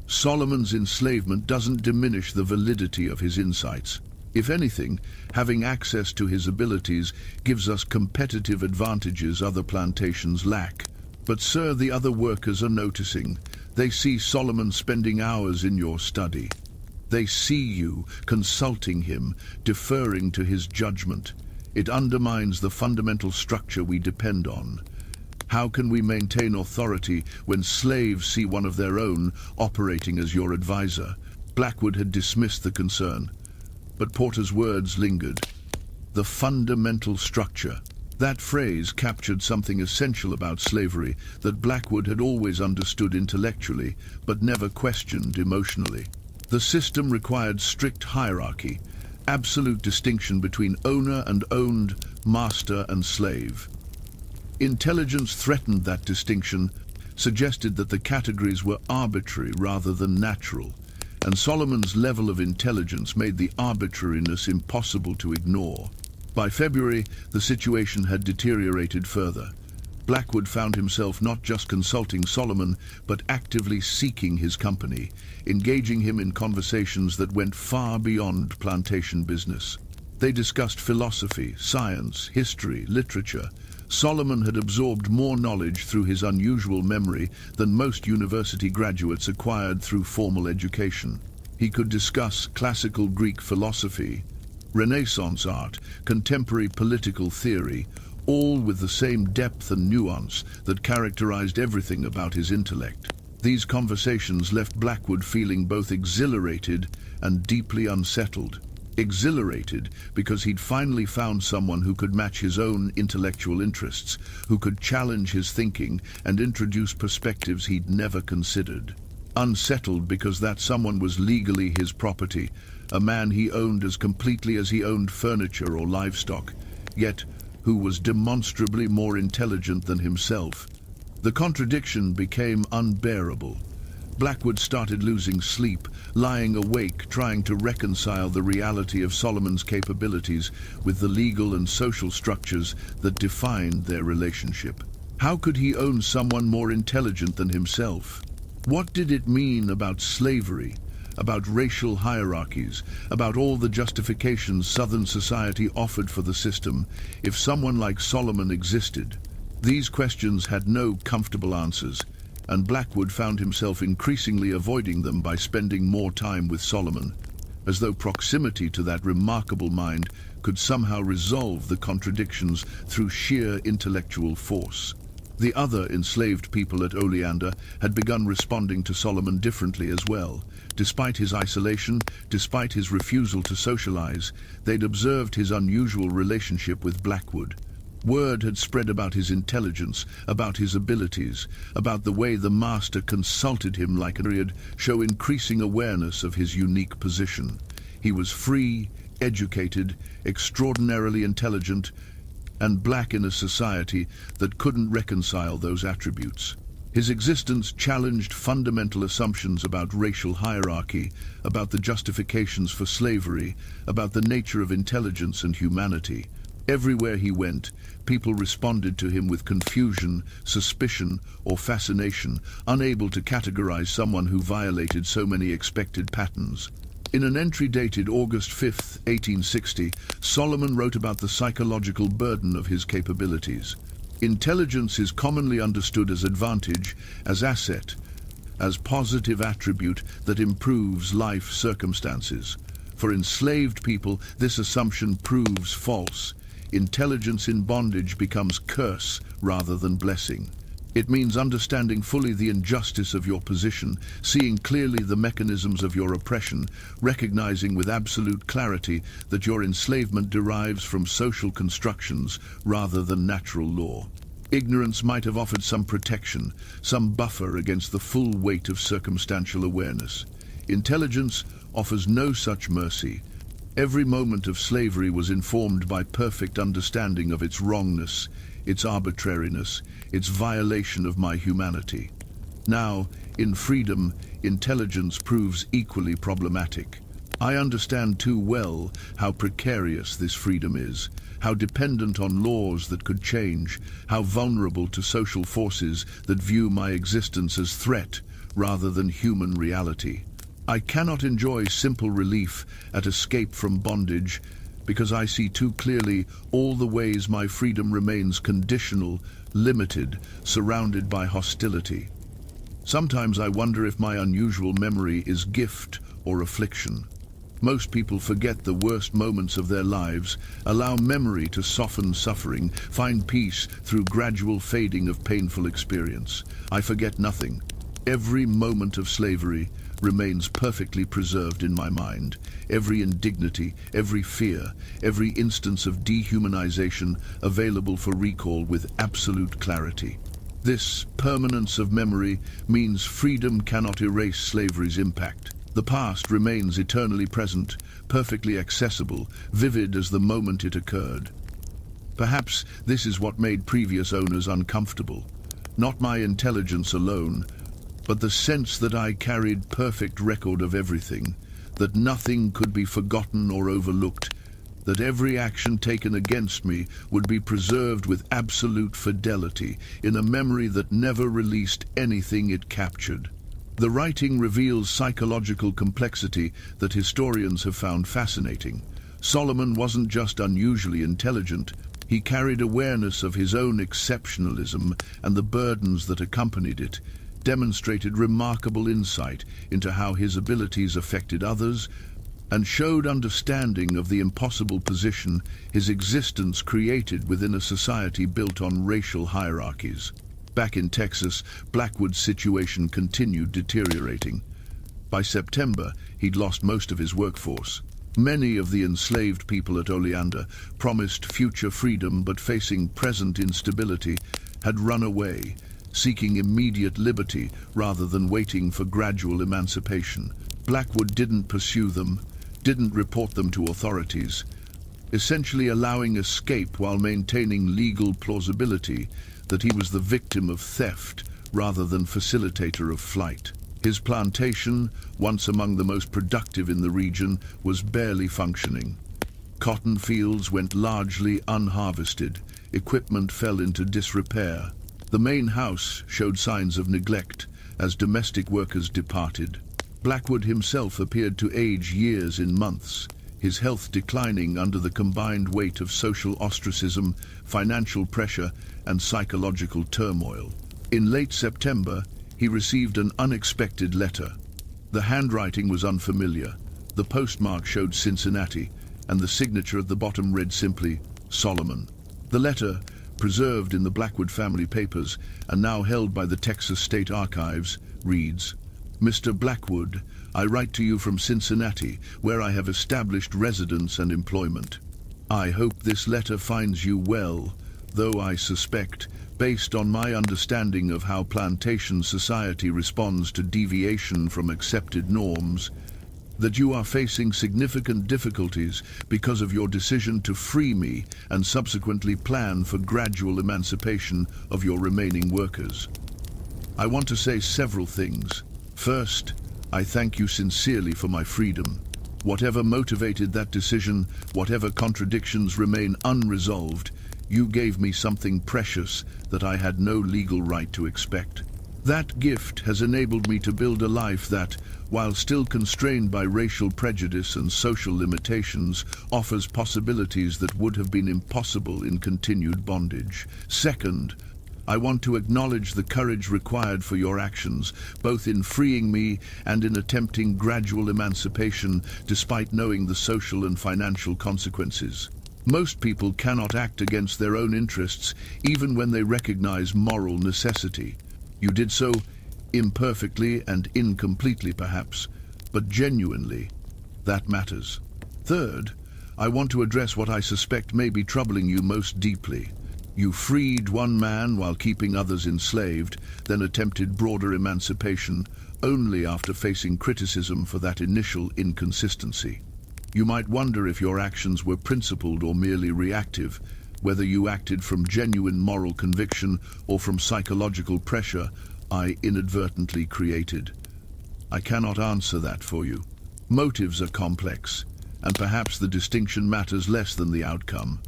Speaker 1: Solomon's enslavement doesn't diminish the validity of his insights. If anything, having access to his abilities gives us competitive advantages other plantations lack. "But sir, the other workers are noticing. They see Solomon spending hours in your study. They see you consulting him, deferring to his judgment. It undermines the fundamental structure we depend on. How can we maintain authority when slaves see one of their own operating as your advisor?" Blackwood had dismissed the concern, but Porter's words lingered. The fundamental structure. That phrase captured something essential about slavery that Blackwood had always understood intellectually, but never questioned emotionally. The system required strict hierarchy, absolute distinction between owner and owned, master and slave. Intelligence threatened that distinction, suggested that the categories were arbitrary rather than natural, and Solomon's level of intelligence made the arbitrariness impossible to ignore. By February, the situation had deteriorated further. Blackwood found himself not just consulting Solomon, but actively seeking his company, engaging him in conversations that went far beyond plantation business. They discussed philosophy, science, history, literature. Solomon had absorbed more knowledge through his unusual memory than most university graduates acquired through formal education. He could discuss classical Greek philosophy, Renaissance art, contemporary political theory, all with the same depth and nuance that characterized everything about his intellect. These conversations left Blackwood feeling both exhilarated and deeply unsettled. Exhilarated because he'd finally found someone who could match his own intellectual interests, who could challenge his thinking and introduce perspectives he'd never considered. Unsettled because that someone was legally his property, a man he owned as completely as he owned furniture or livestock, yet who was demonstrably more intelligent than himself. The contradiction became unbearable. Blackwood started losing sleep, lying awake trying to reconcile the reality of Solomon's capabilities with the legal and social structures that defined their relationship. How could he own someone more intelligent than himself? What did it mean about slavery, about racial hierarchies, about all the justifications Southern society offered for the system if someone like Solomon existed? These questions had no comfortable answers, and Blackwood found himself increasingly avoiding them by spending more time with Solomon, as though proximity to that remarkable mind could somehow resolve the contradictions through sheer intellectual force. The other enslaved people at Oleander had begun responding to Solomon differently as well. Despite his isolation, despite his refusal to socialize, they'd observed his unusual relationship with Blackwood. Word had spread about his intelligence, about his abilities, about the way the master consulted him like a myriad, show increasing awareness of his unique position. He was free, educated, extraordinarily intelligent, and black in a society that couldn't reconcile those attributes. His existence challenged fundamental assumptions about racial hierarchy, about the justifications for slavery, about the nature of intelligence and humanity. Everywhere he went, people responded to him with confusion, suspicion, or fascination, unable to categorize someone who violated so many expected patterns. In an entry dated August 5, 1860, Solomon wrote about the psychological burden of his capabilities. Intelligence is commonly understood as advantage, as asset, as positive attribute that improves life circumstances. For enslaved people, this assumption proves false. Intelligence in bondage becomes curse rather than blessing. It means understanding fully the injustice of your position, seeing clearly the mechanisms of your oppression, recognizing with absolute clarity that your enslavement derives from social constructions rather than natural law. Ignorance might have offered some protection, some buffer against the full weight of circumstantial awareness. Intelligence offers no such mercy. Every moment of slavery was informed by perfect understanding of its wrongness, its arbitrariness, its violation of my humanity. Now, in freedom, intelligence proves equally problematic. I understand too well how precarious this freedom is, how dependent on laws that could change, how vulnerable to social forces that view my existence as threat rather than human reality. I cannot enjoy simple relief at escape from bondage because I see too clearly all the ways my freedom remains conditional, limited, surrounded by hostility. Sometimes I wonder if my unusual memory is gift or affliction. Most people forget the worst moments of their lives, allow memory to soften suffering, find peace through gradual fading of painful experience. I forget nothing. Every moment of slavery remains perfectly preserved in my mind. Every indignity, every fear, every instance of dehumanization available for recall with absolute clarity. This permanence of memory means freedom cannot erase slavery's impact. The past remains eternally present, perfectly accessible, vivid as the moment it occurred. Perhaps this is what made previous owners uncomfortable. Not my intelligence alone, but the sense that I carried perfect record of everything, that nothing could be forgotten or overlooked, that every action taken against me would be preserved with absolute fidelity in a memory that never released anything it captured. The writing reveals psychological complexity that historians have found fascinating. Solomon wasn't just unusually intelligent, he carried awareness of his own exceptionalism and the burdens that accompanied it, demonstrated remarkable insight into how his abilities affected others, and showed understanding of the impossible position his existence created within a society built on racial hierarchies. Back in Texas, Blackwood's situation continued deteriorating. By September, he'd lost most of his workforce. Many of the enslaved people at Oleander, promised future freedom but facing present instability, had run away, seeking immediate liberty rather than waiting for gradual emancipation. Blackwood didn't pursue them, didn't report them to authorities, essentially allowing escape while maintaining legal plausibility that he was the victim of theft rather than facilitator of flight. His plantation, once among the most productive in the region, was barely functioning. Cotton fields went largely unharvested, equipment fell into disrepair. The main house showed signs of neglect as domestic workers departed. Blackwood himself appeared to age years in months, his health declining under the combined weight of social ostracism, financial pressure, and psychological turmoil. In late September, he received an unexpected letter. The handwriting was unfamiliar. The postmark showed Cincinnati, and the signature at the bottom read simply, Solomon. The letter, preserved in the Blackwood family papers and now held by the Texas State Archives, reads, Mr. Blackwood, I write to you from Cincinnati, where I have established residence and employment. I hope this letter finds you well, though I suspect, based on my understanding of how plantation society responds to deviation from accepted norms, that you are facing significant difficulties because of your decision to free me and subsequently plan for gradual emancipation of your remaining workers. I want to say several things. First, I thank you sincerely for my freedom. Whatever motivated that decision, whatever contradictions remain unresolved, you gave me something precious that I had no legal right to expect. That gift has enabled me to build a life that, while still constrained by racial prejudice and social limitations, offers possibilities that would have been impossible in continued bondage. Second, I want to acknowledge the courage required for your actions, both in freeing me and in attempting gradual emancipation, despite knowing the social and financial consequences. Most people cannot act against their own interests, even when they recognize moral necessity. You did so imperfectly and incompletely, perhaps, but genuinely. That matters. Third, I want to address what I suspect may be troubling you most deeply. You freed one man while keeping others enslaved, then attempted broader emancipation, only after facing criticism for that initial inconsistency. You might wonder if your actions were principled or merely reactive, whether you acted from genuine moral conviction or from psychological pressure I inadvertently created. I cannot answer that for you. Motives are complex, and perhaps the distinction matters less than the outcome.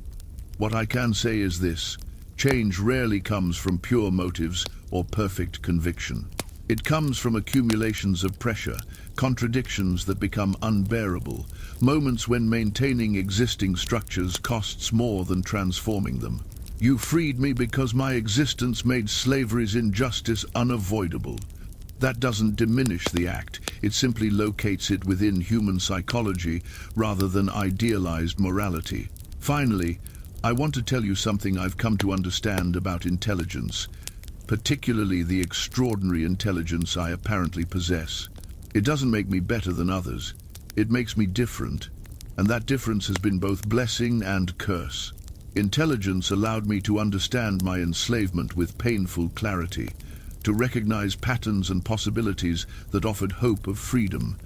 Speaker 1: What I can say is this: change rarely comes from pure motives or perfect conviction. It comes from accumulations of pressure, contradictions that become unbearable, moments when maintaining existing structures costs more than transforming them. You freed me because my existence made slavery's injustice unavoidable. That doesn't diminish the act, it simply locates it within human psychology rather than idealized morality. Finally, I want to tell you something I've come to understand about intelligence, particularly the extraordinary intelligence I apparently possess. It doesn't make me better than others. It makes me different, and that difference has been both blessing and curse. Intelligence allowed me to understand my enslavement with painful clarity, to recognize patterns and possibilities that offered hope of freedom,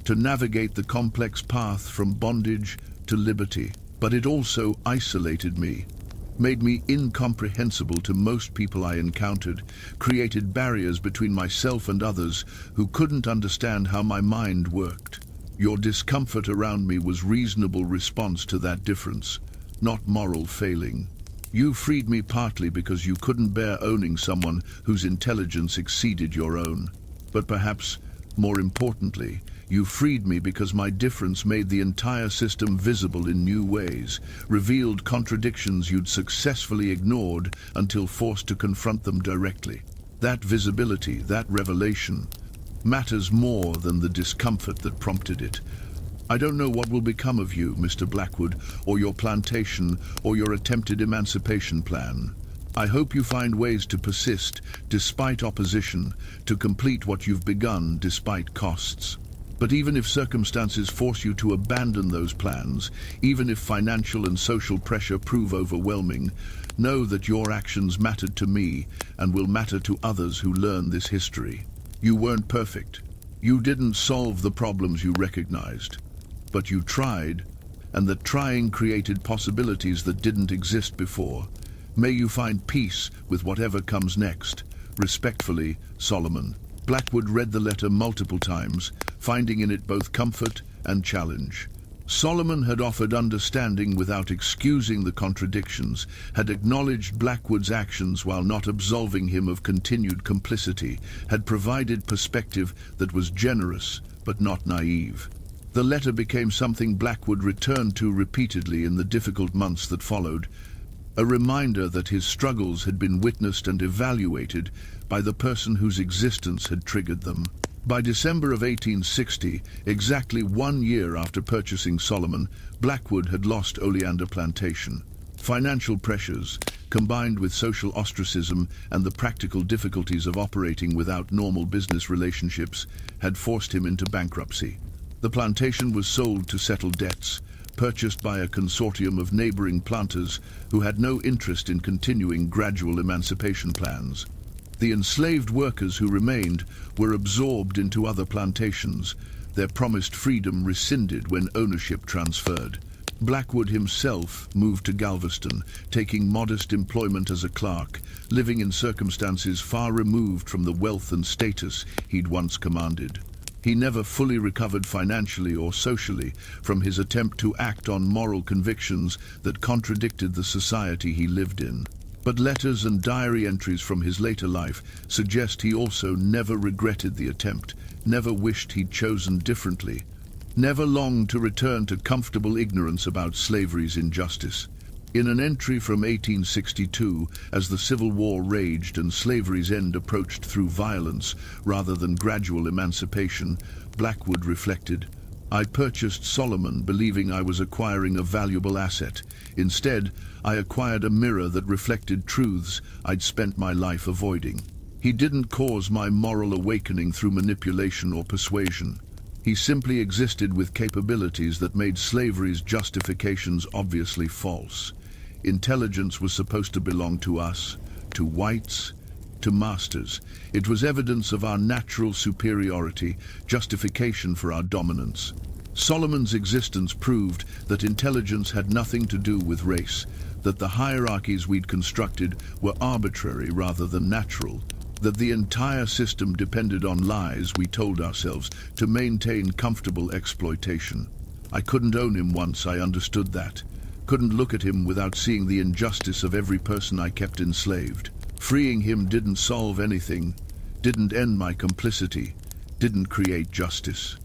Speaker 1: to navigate the complex path from bondage to liberty. But it also isolated me, made me incomprehensible to most people I encountered, created barriers between myself and others who couldn't understand how my mind worked. Your discomfort around me was reasonable response to that difference, not moral failing. You freed me partly because you couldn't bear owning someone whose intelligence exceeded your own. But perhaps, more importantly, you freed me because my difference made the entire system visible in new ways, revealed contradictions you'd successfully ignored until forced to confront them directly. That visibility, that revelation, matters more than the discomfort that prompted it. I don't know what will become of you, Mr. Blackwood, or your plantation, or your attempted emancipation plan. I hope you find ways to persist, despite opposition, to complete what you've begun, despite costs. But even if circumstances force you to abandon those plans, even if financial and social pressure prove overwhelming, know that your actions mattered to me and will matter to others who learn this history. You weren't perfect. You didn't solve the problems you recognized. But you tried, and that trying created possibilities that didn't exist before. May you find peace with whatever comes next. Respectfully, Solomon. Blackwood read the letter multiple times, finding in it both comfort and challenge. Solomon had offered understanding without excusing the contradictions, had acknowledged Blackwood's actions while not absolving him of continued complicity, had provided perspective that was generous but not naive. The letter became something Blackwood returned to repeatedly in the difficult months that followed, a reminder that his struggles had been witnessed and evaluated, by the person whose existence had triggered them. By December of 1860, exactly 1 year after purchasing Solomon, Blackwood had lost Oleander Plantation. Financial pressures, combined with social ostracism and the practical difficulties of operating without normal business relationships, had forced him into bankruptcy. The plantation was sold to settle debts, purchased by a consortium of neighboring planters who had no interest in continuing gradual emancipation plans. The enslaved workers who remained were absorbed into other plantations, their promised freedom rescinded when ownership transferred. Blackwood himself moved to Galveston, taking modest employment as a clerk, living in circumstances far removed from the wealth and status he'd once commanded. He never fully recovered financially or socially from his attempt to act on moral convictions that contradicted the society he lived in. But letters and diary entries from his later life suggest he also never regretted the attempt, never wished he'd chosen differently, never longed to return to comfortable ignorance about slavery's injustice. In an entry from 1862, as the Civil War raged and slavery's end approached through violence rather than gradual emancipation, Blackwood reflected, "I purchased Solomon believing I was acquiring a valuable asset. Instead, I acquired a mirror that reflected truths I'd spent my life avoiding. He didn't cause my moral awakening through manipulation or persuasion. He simply existed with capabilities that made slavery's justifications obviously false. Intelligence was supposed to belong to us, to whites, to masters. It was evidence of our natural superiority, justification for our dominance. Solomon's existence proved that intelligence had nothing to do with race, that the hierarchies we'd constructed were arbitrary rather than natural, that the entire system depended on lies we told ourselves to maintain comfortable exploitation. I couldn't own him once I understood that. Couldn't look at him without seeing the injustice of every person I kept enslaved. Freeing him didn't solve anything, didn't end my complicity, didn't create justice.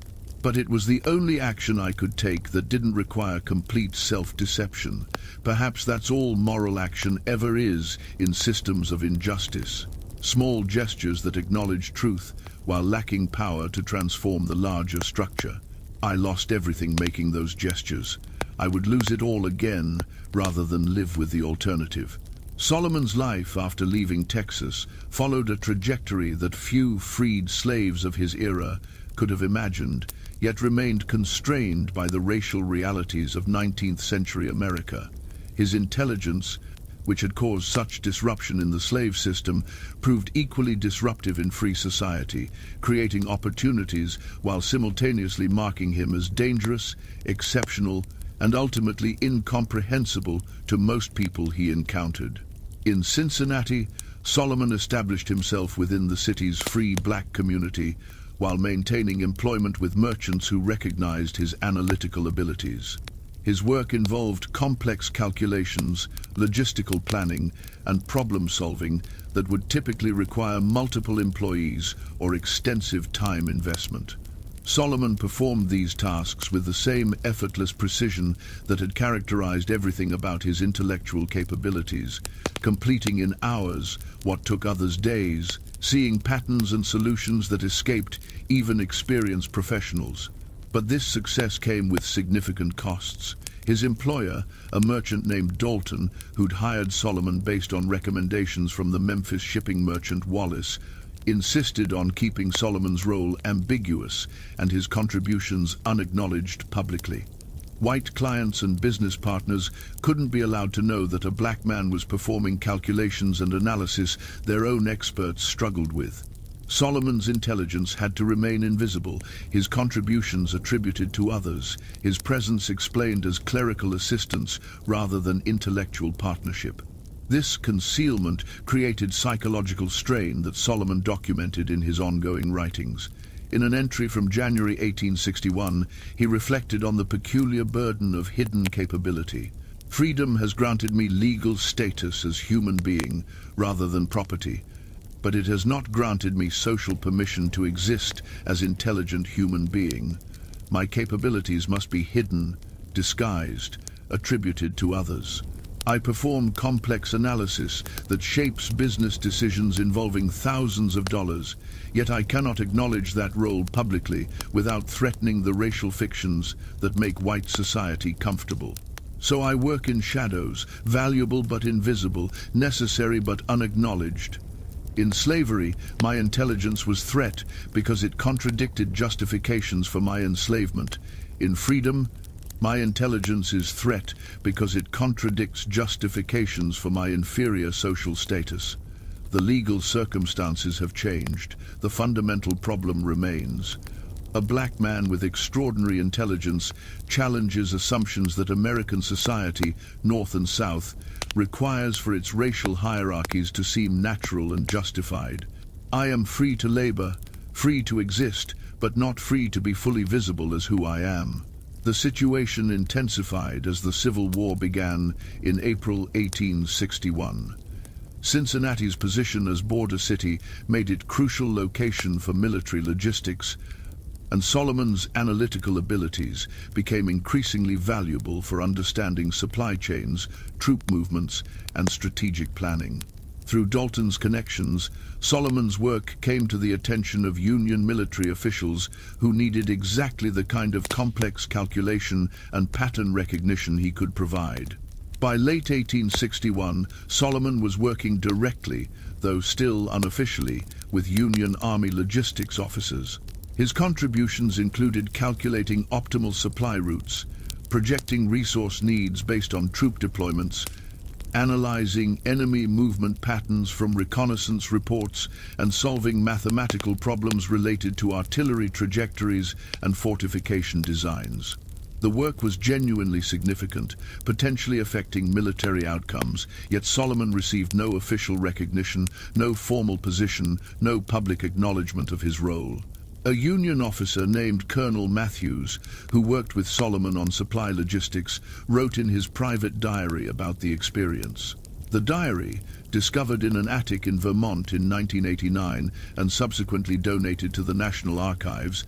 Speaker 1: But it was the only action I could take that didn't require complete self-deception. Perhaps that's all moral action ever is in systems of injustice. Small gestures that acknowledge truth while lacking power to transform the larger structure. I lost everything making those gestures. I would lose it all again rather than live with the alternative. Solomon's life after leaving Texas followed a trajectory that few freed slaves of his era could have imagined, yet remained constrained by the racial realities of 19th century America. His intelligence, which had caused such disruption in the slave system, proved equally disruptive in free society, creating opportunities while simultaneously marking him as dangerous, exceptional, and ultimately incomprehensible to most people he encountered. In Cincinnati, Solomon established himself within the city's free black community while maintaining employment with merchants who recognized his analytical abilities. His work involved complex calculations, logistical planning, and problem-solving that would typically require multiple employees or extensive time investment. Solomon performed these tasks with the same effortless precision that had characterized everything about his intellectual capabilities, completing in hours what took others days, seeing patterns and solutions that escaped even experienced professionals. But this success came with significant costs. His employer, a merchant named Dalton, who'd hired Solomon based on recommendations from the Memphis shipping merchant Wallace, insisted on keeping Solomon's role ambiguous and his contributions unacknowledged publicly. White clients and business partners couldn't be allowed to know that a black man was performing calculations and analysis their own experts struggled with. Solomon's intelligence had to remain invisible, his contributions attributed to others, his presence explained as clerical assistance rather than intellectual partnership. This concealment created psychological strain that Solomon documented in his ongoing writings. In an entry from January 1861, he reflected on the peculiar burden of hidden capability. Freedom has granted me legal status as human being rather than property, but it has not granted me social permission to exist as intelligent human being. My capabilities must be hidden, disguised, attributed to others. I perform complex analysis that shapes business decisions involving thousands of dollars, yet I cannot acknowledge that role publicly without threatening the racial fictions that make white society comfortable. So I work in shadows, valuable but invisible, necessary but unacknowledged. In slavery, my intelligence was threat because it contradicted justifications for my enslavement. In freedom, my intelligence is threat because it contradicts justifications for my inferior social status. The legal circumstances have changed. The fundamental problem remains. A black man with extraordinary intelligence challenges assumptions that American society, North and South, requires for its racial hierarchies to seem natural and justified. I am free to labor, free to exist, but not free to be fully visible as who I am. The situation intensified as the Civil War began in April 1861. Cincinnati's position as border city made it crucial location for military logistics, and Solomon's analytical abilities became increasingly valuable for understanding supply chains, troop movements, and strategic planning. Through Dalton's connections, Solomon's work came to the attention of Union military officials who needed exactly the kind of complex calculation and pattern recognition he could provide. By late 1861, Solomon was working directly, though still unofficially, with Union Army logistics officers. His contributions included calculating optimal supply routes, projecting resource needs based on troop deployments, analyzing enemy movement patterns from reconnaissance reports, and solving mathematical problems related to artillery trajectories and fortification designs. The work was genuinely significant, potentially affecting military outcomes, yet Solomon received no official recognition, no formal position, no public acknowledgement of his role. A Union officer named Colonel Matthews, who worked with Solomon on supply logistics, wrote in his private diary about the experience. The diary, discovered in an attic in Vermont in 1989 and subsequently donated to the National Archives,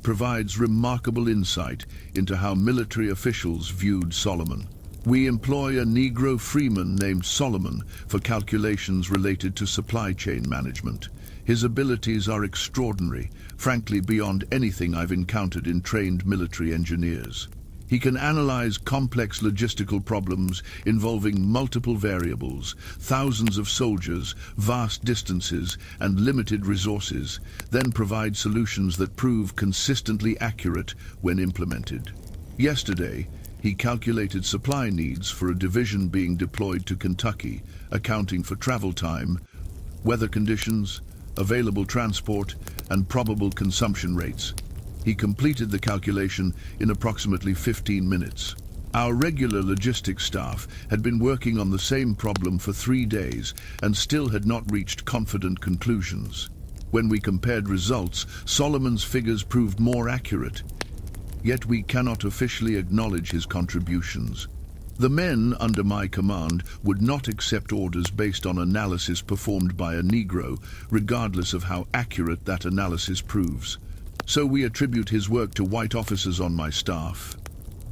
Speaker 1: provides remarkable insight into how military officials viewed Solomon. We employ a Negro freeman named Solomon for calculations related to supply chain management. His abilities are extraordinary, frankly beyond anything I've encountered in trained military engineers. He can analyze complex logistical problems involving multiple variables, thousands of soldiers, vast distances, and limited resources, then provide solutions that prove consistently accurate when implemented. Yesterday, he calculated supply needs for a division being deployed to Kentucky, accounting for travel time, weather conditions, available transport, and probable consumption rates. He completed the calculation in approximately 15 minutes. Our regular logistics staff had been working on the same problem for 3 days and still had not reached confident conclusions. When we compared results, Solomon's figures proved more accurate, yet we cannot officially acknowledge his contributions. The men under my command would not accept orders based on analysis performed by a Negro, regardless of how accurate that analysis proves. So we attribute his work to white officers on my staff.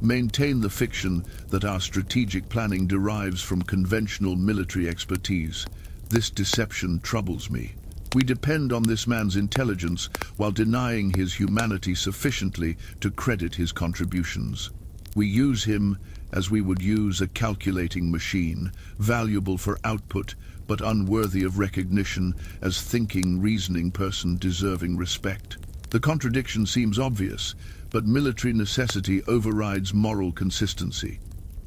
Speaker 1: Maintain the fiction that our strategic planning derives from conventional military expertise. This deception troubles me. We depend on this man's intelligence while denying his humanity sufficiently to credit his contributions. We use him as we would use a calculating machine, valuable for output, but unworthy of recognition as thinking, reasoning person deserving respect. The contradiction seems obvious, but military necessity overrides moral consistency.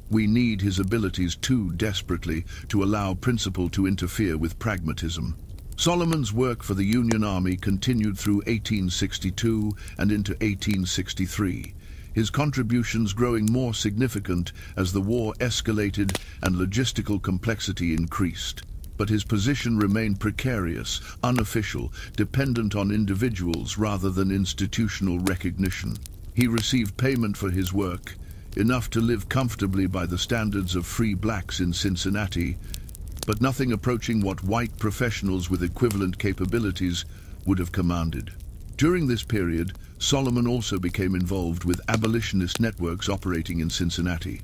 Speaker 1: We need his abilities too desperately to allow principle to interfere with pragmatism. Solomon's work for the Union Army continued through 1862 and into 1863. His contributions growing more significant as the war escalated and logistical complexity increased. But his position remained precarious, unofficial, dependent on individuals rather than institutional recognition. He received payment for his work, enough to live comfortably by the standards of free blacks in Cincinnati, but nothing approaching what white professionals with equivalent capabilities would have commanded. During this period, Solomon also became involved with abolitionist networks operating in Cincinnati.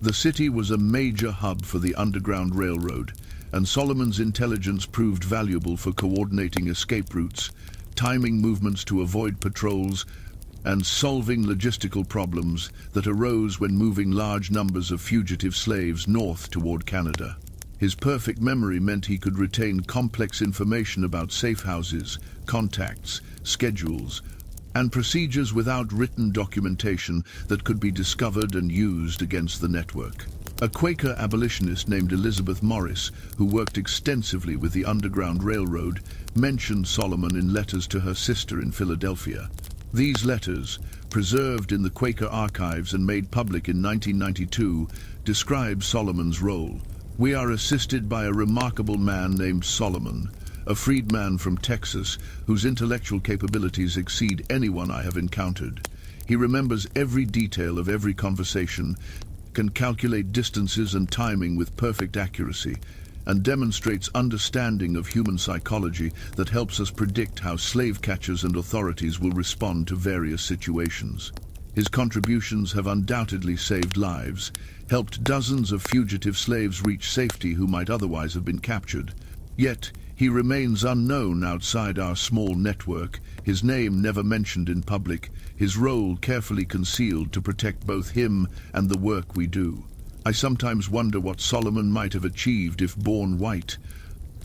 Speaker 1: The city was a major hub for the Underground Railroad, and Solomon's intelligence proved valuable for coordinating escape routes, timing movements to avoid patrols, and solving logistical problems that arose when moving large numbers of fugitive slaves north toward Canada. His perfect memory meant he could retain complex information about safe houses, contacts, schedules, and procedures without written documentation that could be discovered and used against the network. A Quaker abolitionist named Elizabeth Morris, who worked extensively with the Underground Railroad, mentioned Solomon in letters to her sister in Philadelphia. These letters, preserved in the Quaker archives and made public in 1992, describe Solomon's role. "We are assisted by a remarkable man named Solomon, a freedman from Texas whose intellectual capabilities exceed anyone I have encountered. He remembers every detail of every conversation, can calculate distances and timing with perfect accuracy, and demonstrates understanding of human psychology that helps us predict how slave catchers and authorities will respond to various situations. His contributions have undoubtedly saved lives, helped dozens of fugitive slaves reach safety who might otherwise have been captured. Yet, he remains unknown outside our small network, his name never mentioned in public, his role carefully concealed to protect both him and the work we do. I sometimes wonder what Solomon might have achieved if born white,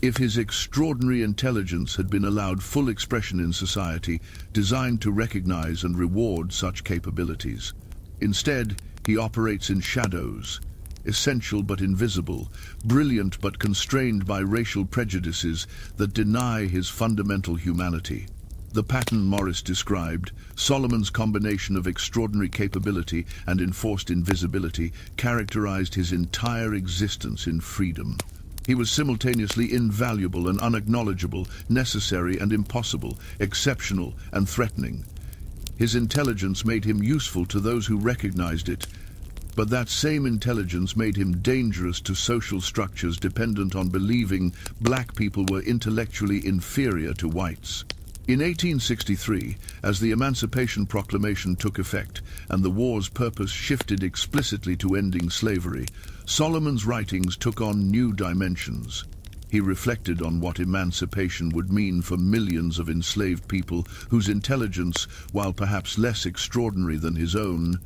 Speaker 1: if his extraordinary intelligence had been allowed full expression in society, designed to recognize and reward such capabilities. Instead, he operates in shadows, essential but invisible, brilliant but constrained by racial prejudices that deny his fundamental humanity. The pattern Morris described, Solomon's combination of extraordinary capability and enforced invisibility, characterized his entire existence in freedom. He was simultaneously invaluable and unacknowledgeable, necessary and impossible, exceptional and threatening. His intelligence made him useful to those who recognized it, but that same intelligence made him dangerous to social structures dependent on believing black people were intellectually inferior to whites. In 1863, as the Emancipation Proclamation took effect and the war's purpose shifted explicitly to ending slavery, Solomon's writings took on new dimensions. He reflected on what emancipation would mean for millions of enslaved people whose intelligence, while perhaps less extraordinary than his own,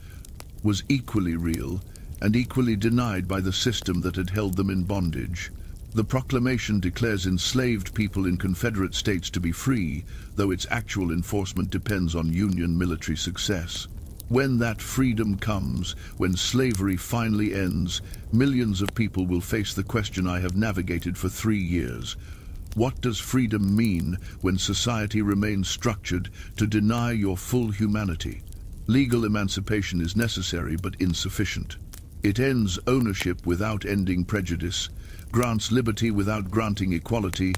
Speaker 1: was equally real and equally denied by the system that had held them in bondage. The proclamation declares enslaved people in Confederate states to be free, though its actual enforcement depends on Union military success. When that freedom comes, when slavery finally ends, millions of people will face the question I have navigated for 3 years. What does freedom mean when society remains structured to deny your full humanity? Legal emancipation is necessary but insufficient. It ends ownership without ending prejudice, grants liberty without granting equality,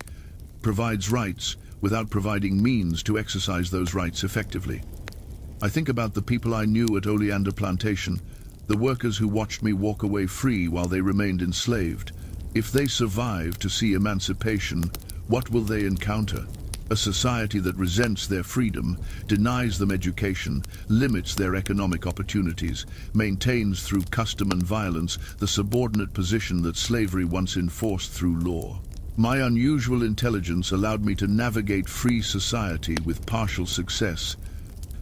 Speaker 1: provides rights without providing means to exercise those rights effectively. I think about the people I knew at Oleander Plantation, the workers who watched me walk away free while they remained enslaved. If they survive to see emancipation, what will they encounter? A society that resents their freedom, denies them education, limits their economic opportunities, maintains through custom and violence the subordinate position that slavery once enforced through law. My unusual intelligence allowed me to navigate free society with partial success,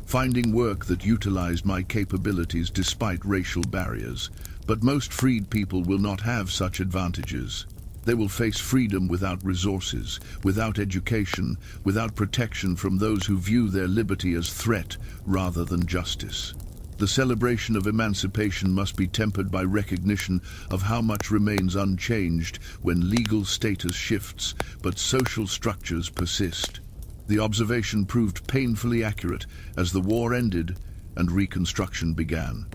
Speaker 1: finding work that utilized my capabilities despite racial barriers. But most freed people will not have such advantages. They will face freedom without resources, without education, without protection from those who view their liberty as threat rather than justice. The celebration of emancipation must be tempered by recognition of how much remains unchanged when legal status shifts, but social structures persist. The observation proved painfully accurate as the war ended and Reconstruction began.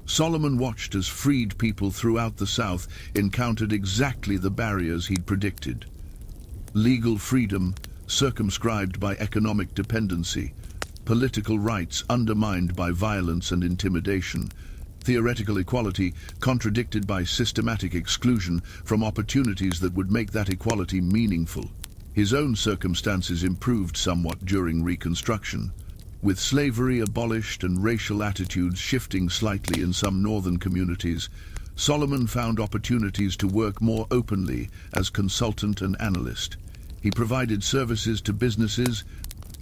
Speaker 1: Solomon watched as freed people throughout the South encountered exactly the barriers he'd predicted. Legal freedom circumscribed by economic dependency, political rights undermined by violence and intimidation, theoretical equality contradicted by systematic exclusion from opportunities that would make that equality meaningful. His own circumstances improved somewhat during Reconstruction, with slavery abolished and racial attitudes shifting slightly in some northern communities. Solomon found opportunities to work more openly as consultant and analyst. He provided services to businesses,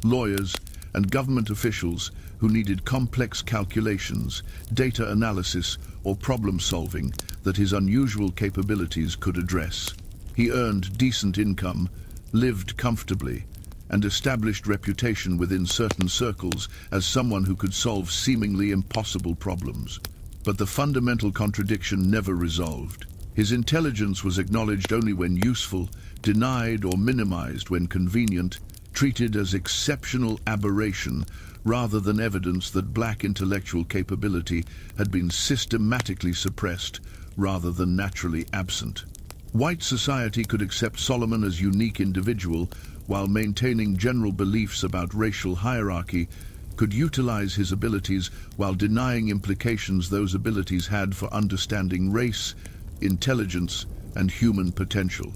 Speaker 1: lawyers, and government officials who needed complex calculations, data analysis, or problem solving that his unusual capabilities could address. He earned decent income, lived comfortably, and established reputation within certain circles as someone who could solve seemingly impossible problems. But the fundamental contradiction never resolved. His intelligence was acknowledged only when useful, denied or minimized when convenient, treated as exceptional aberration rather than evidence that black intellectual capability had been systematically suppressed rather than naturally absent. White society could accept Solomon as a unique individual while maintaining general beliefs about racial hierarchy, could utilize his abilities while denying implications those abilities had for understanding race, intelligence, and human potential.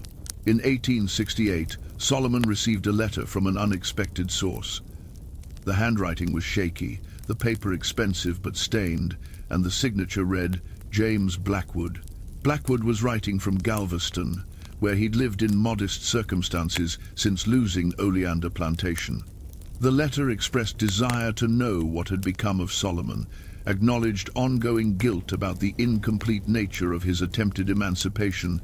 Speaker 1: In 1868, Solomon received a letter from an unexpected source. The handwriting was shaky, the paper expensive but stained, and the signature read, James Blackwood. Blackwood was writing from Galveston, where he'd lived in modest circumstances since losing Oleander Plantation. The letter expressed desire to know what had become of Solomon, acknowledged ongoing guilt about the incomplete nature of his attempted emancipation,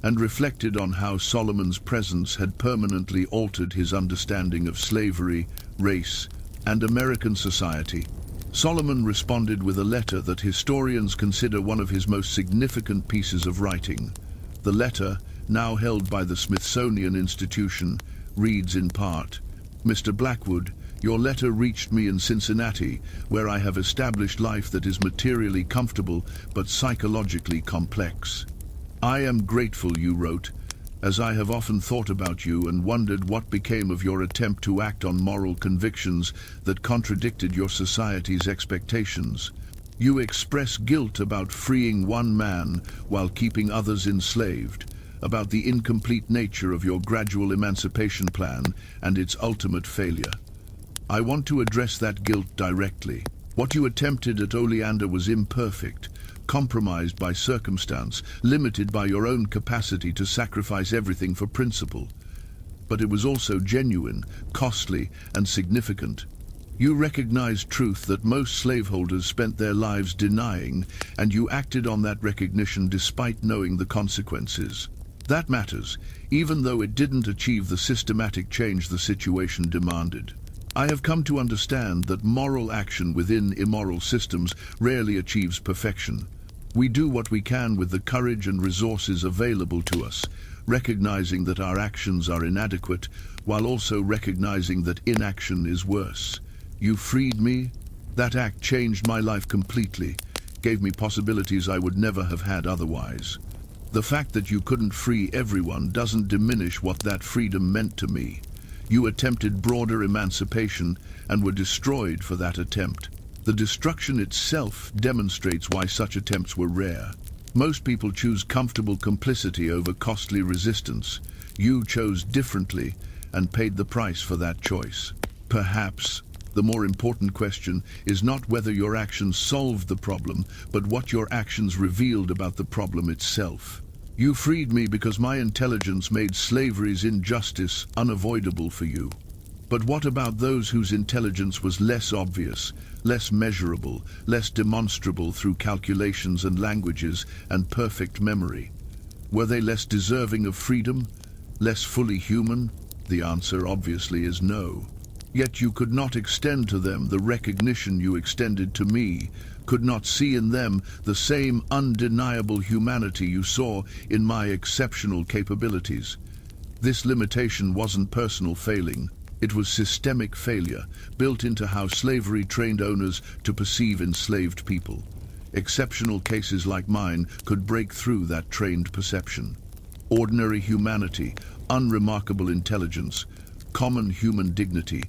Speaker 1: and reflected on how Solomon's presence had permanently altered his understanding of slavery, race, and American society. Solomon responded with a letter that historians consider one of his most significant pieces of writing. The letter, now held by the Smithsonian Institution, reads in part, Mr. Blackwood, your letter reached me in Cincinnati, where I have established life that is materially comfortable but psychologically complex. I am grateful, you wrote, as I have often thought about you and wondered what became of your attempt to act on moral convictions that contradicted your society's expectations. You express guilt about freeing one man while keeping others enslaved, about the incomplete nature of your gradual emancipation plan and its ultimate failure. I want to address that guilt directly. What you attempted at Oleander was imperfect, compromised by circumstance, limited by your own capacity to sacrifice everything for principle. But it was also genuine, costly, and significant. You recognized truth that most slaveholders spent their lives denying, and you acted on that recognition despite knowing the consequences. That matters, even though it didn't achieve the systematic change the situation demanded. I have come to understand that moral action within immoral systems rarely achieves perfection. We do what we can with the courage and resources available to us, recognizing that our actions are inadequate, while also recognizing that inaction is worse. You freed me. That act changed my life completely, gave me possibilities I would never have had otherwise. The fact that you couldn't free everyone doesn't diminish what that freedom meant to me. You attempted broader emancipation and were destroyed for that attempt. The destruction itself demonstrates why such attempts were rare. Most people choose comfortable complicity over costly resistance. You chose differently and paid the price for that choice. Perhaps the more important question is not whether your actions solved the problem, but what your actions revealed about the problem itself. You freed me because my intelligence made slavery's injustice unavoidable for you. But what about those whose intelligence was less obvious, less measurable, less demonstrable through calculations and languages and perfect memory? Were they less deserving of freedom, less fully human? The answer obviously is no. Yet you could not extend to them the recognition you extended to me, could not see in them the same undeniable humanity you saw in my exceptional capabilities. This limitation wasn't personal failing. It was systemic failure, built into how slavery trained owners to perceive enslaved people. Exceptional cases like mine could break through that trained perception. Ordinary humanity, unremarkable intelligence, common human dignity,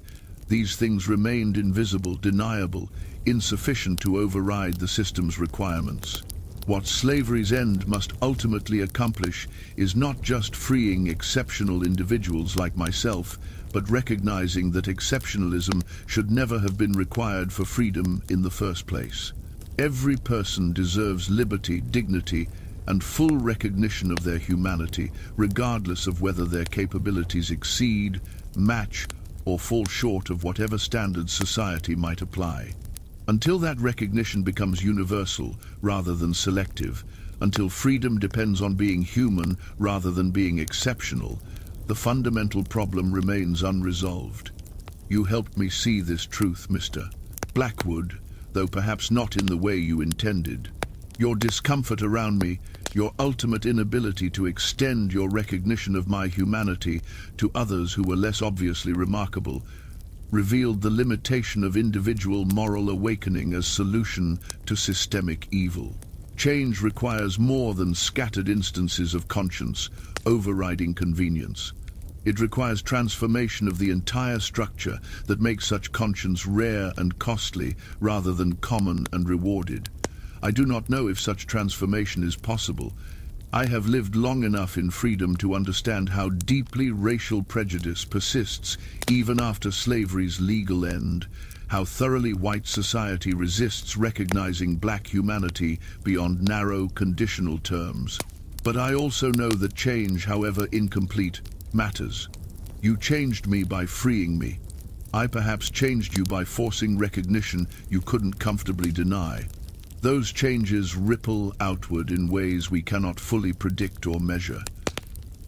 Speaker 1: these things remained invisible, deniable, insufficient to override the system's requirements. What slavery's end must ultimately accomplish is not just freeing exceptional individuals like myself, but recognizing that exceptionalism should never have been required for freedom in the first place. Every person deserves liberty, dignity, and full recognition of their humanity, regardless of whether their capabilities exceed, match, or fall short of whatever standards society might apply. Until that recognition becomes universal rather than selective, until freedom depends on being human rather than being exceptional, the fundamental problem remains unresolved. You helped me see this truth, Mr. Blackwood, though perhaps not in the way you intended. Your discomfort around me, your ultimate inability to extend your recognition of my humanity to others who were less obviously remarkable, revealed the limitation of individual moral awakening as solution to systemic evil. Change requires more than scattered instances of conscience overriding convenience. It requires transformation of the entire structure that makes such conscience rare and costly rather than common and rewarded. I do not know if such transformation is possible. I have lived long enough in freedom to understand how deeply racial prejudice persists even after slavery's legal end, how thoroughly white society resists recognizing black humanity beyond narrow, conditional terms. But I also know that change, however incomplete, matters. You changed me by freeing me. I perhaps changed you by forcing recognition you couldn't comfortably deny. Those changes ripple outward in ways we cannot fully predict or measure.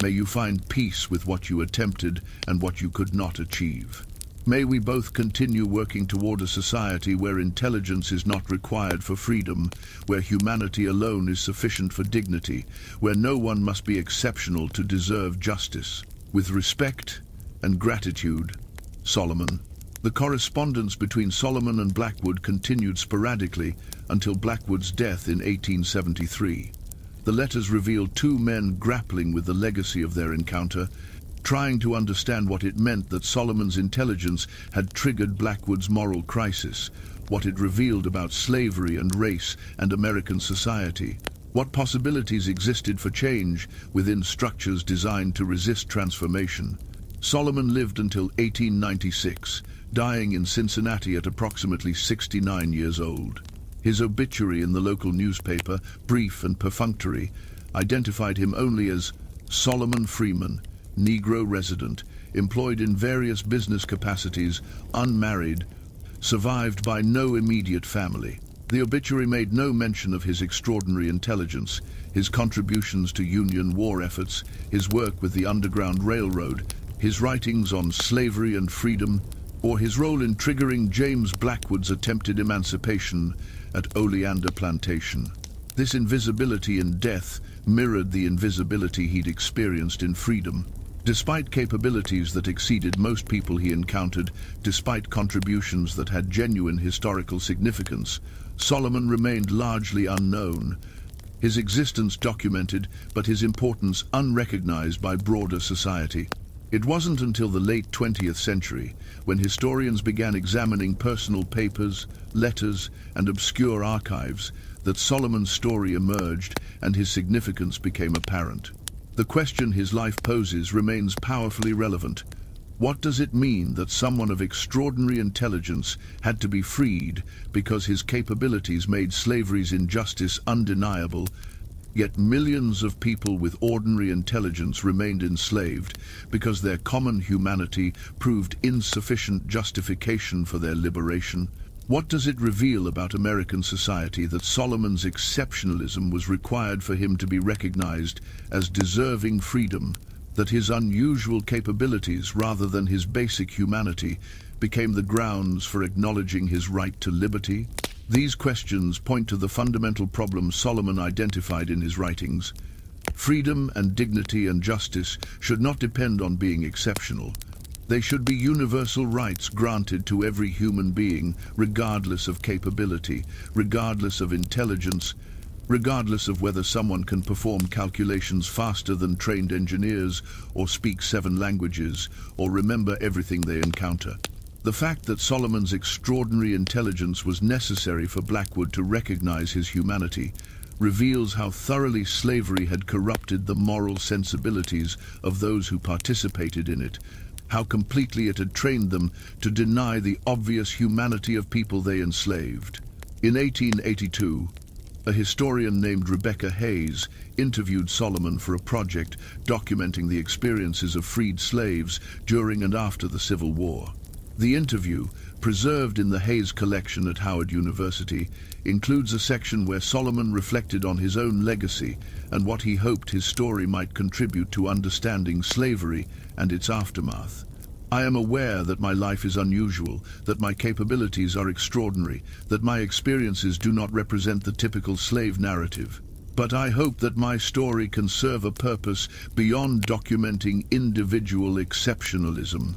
Speaker 1: May you find peace with what you attempted and what you could not achieve. May we both continue working toward a society where intelligence is not required for freedom, where humanity alone is sufficient for dignity, where no one must be exceptional to deserve justice. With respect and gratitude, Solomon. The correspondence between Solomon and Blackwood continued sporadically until Blackwood's death in 1873. The letters reveal two men grappling with the legacy of their encounter, trying to understand what it meant that Solomon's intelligence had triggered Blackwood's moral crisis, what it revealed about slavery and race and American society, what possibilities existed for change within structures designed to resist transformation. Solomon lived until 1896, dying in Cincinnati at approximately 69 years old. His obituary in the local newspaper, brief and perfunctory, identified him only as Solomon Freeman, Negro resident, employed in various business capacities, unmarried, survived by no immediate family. The obituary made no mention of his extraordinary intelligence, his contributions to Union war efforts, his work with the Underground Railroad, his writings on slavery and freedom, or his role in triggering James Blackwood's attempted emancipation at Oleander Plantation. This invisibility in death mirrored the invisibility he'd experienced in freedom. Despite capabilities that exceeded most people he encountered, despite contributions that had genuine historical significance, Solomon remained largely unknown. His existence documented, but his importance unrecognized by broader society. It wasn't until the late 20th century, when historians began examining personal papers, letters, and obscure archives, that Solomon's story emerged and his significance became apparent. The question his life poses remains powerfully relevant. What does it mean that someone of extraordinary intelligence had to be freed because his capabilities made slavery's injustice undeniable, yet millions of people with ordinary intelligence remained enslaved because their common humanity proved insufficient justification for their liberation? What does it reveal about American society that Solomon's exceptionalism was required for him to be recognized as deserving freedom, that his unusual capabilities rather than his basic humanity became the grounds for acknowledging his right to liberty? These questions point to the fundamental problem Solomon identified in his writings. Freedom and dignity and justice should not depend on being exceptional. They should be universal rights granted to every human being, regardless of capability, regardless of intelligence, regardless of whether someone can perform calculations faster than trained engineers, or speak 7 languages, or remember everything they encounter. The fact that Solomon's extraordinary intelligence was necessary for Blackwood to recognize his humanity reveals how thoroughly slavery had corrupted the moral sensibilities of those who participated in it, how completely it had trained them to deny the obvious humanity of people they enslaved. In 1882, a historian named Rebecca Hayes interviewed Solomon for a project documenting the experiences of freed slaves during and after the Civil War. The interview, preserved in the Hayes collection at Howard University, includes a section where Solomon reflected on his own legacy and what he hoped his story might contribute to understanding slavery and its aftermath. I am aware that my life is unusual, that my capabilities are extraordinary, that my experiences do not represent the typical slave narrative. But I hope that my story can serve a purpose beyond documenting individual exceptionalism.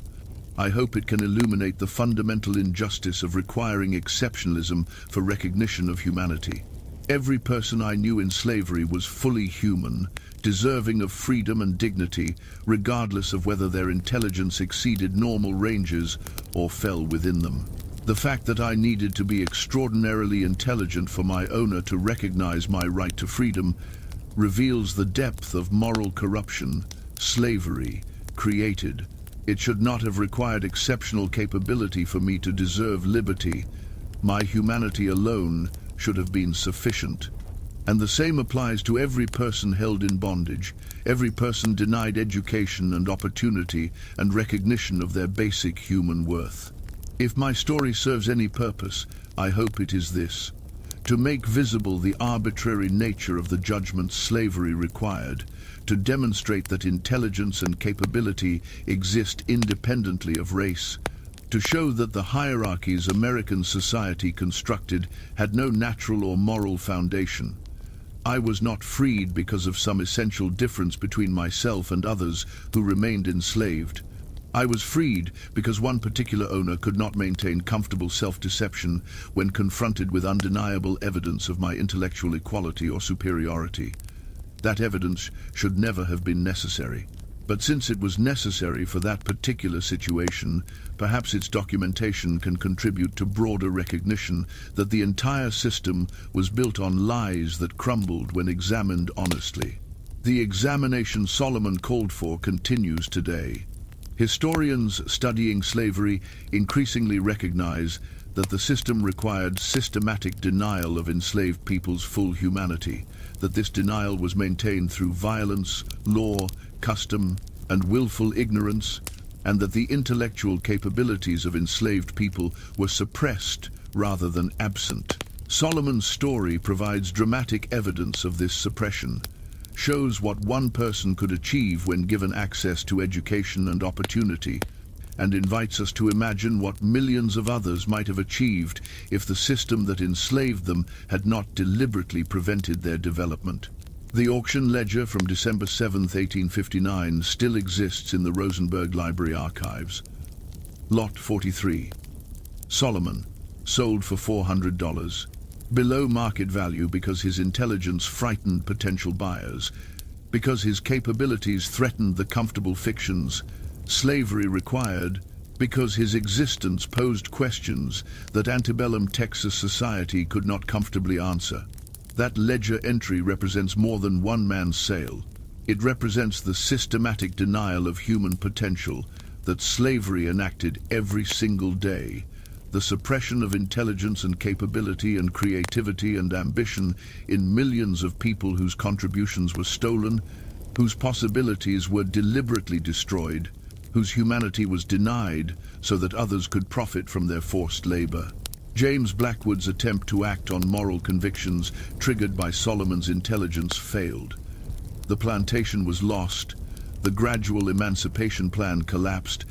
Speaker 1: I hope it can illuminate the fundamental injustice of requiring exceptionalism for recognition of humanity. Every person I knew in slavery was fully human, deserving of freedom and dignity, regardless of whether their intelligence exceeded normal ranges or fell within them. The fact that I needed to be extraordinarily intelligent for my owner to recognize my right to freedom reveals the depth of moral corruption slavery created. It should not have required exceptional capability for me to deserve liberty. My humanity alone should have been sufficient. And the same applies to every person held in bondage, every person denied education and opportunity and recognition of their basic human worth. If my story serves any purpose, I hope it is this: to make visible the arbitrary nature of the judgment slavery required, to demonstrate that intelligence and capability exist independently of race, to show that the hierarchies American society constructed had no natural or moral foundation. I was not freed because of some essential difference between myself and others who remained enslaved. I was freed because one particular owner could not maintain comfortable self-deception when confronted with undeniable evidence of my intellectual equality or superiority. That evidence should never have been necessary. But since it was necessary for that particular situation, perhaps its documentation can contribute to broader recognition that the entire system was built on lies that crumbled when examined honestly. The examination Solomon called for continues today. Historians studying slavery increasingly recognize that the system required systematic denial of enslaved people's full humanity, that this denial was maintained through violence, law, custom, and willful ignorance, and that the intellectual capabilities of enslaved people were suppressed rather than absent. Solomon's story provides dramatic evidence of this suppression, shows what one person could achieve when given access to education and opportunity, and invites us to imagine what millions of others might have achieved if the system that enslaved them had not deliberately prevented their development. The auction ledger from December 7, 1859 still exists in the Rosenberg Library archives. Lot 43. Solomon, sold for $400. Below market value because his intelligence frightened potential buyers, because his capabilities threatened the comfortable fictions slavery required, because his existence posed questions that antebellum Texas society could not comfortably answer. That ledger entry represents more than one man's sale. It represents the systematic denial of human potential that slavery enacted every single day, the suppression of intelligence and capability and creativity and ambition in millions of people whose contributions were stolen, whose possibilities were deliberately destroyed, whose humanity was denied so that others could profit from their forced labor. James Blackwood's attempt to act on moral convictions triggered by Solomon's intelligence failed. The plantation was lost, the gradual emancipation plan collapsed,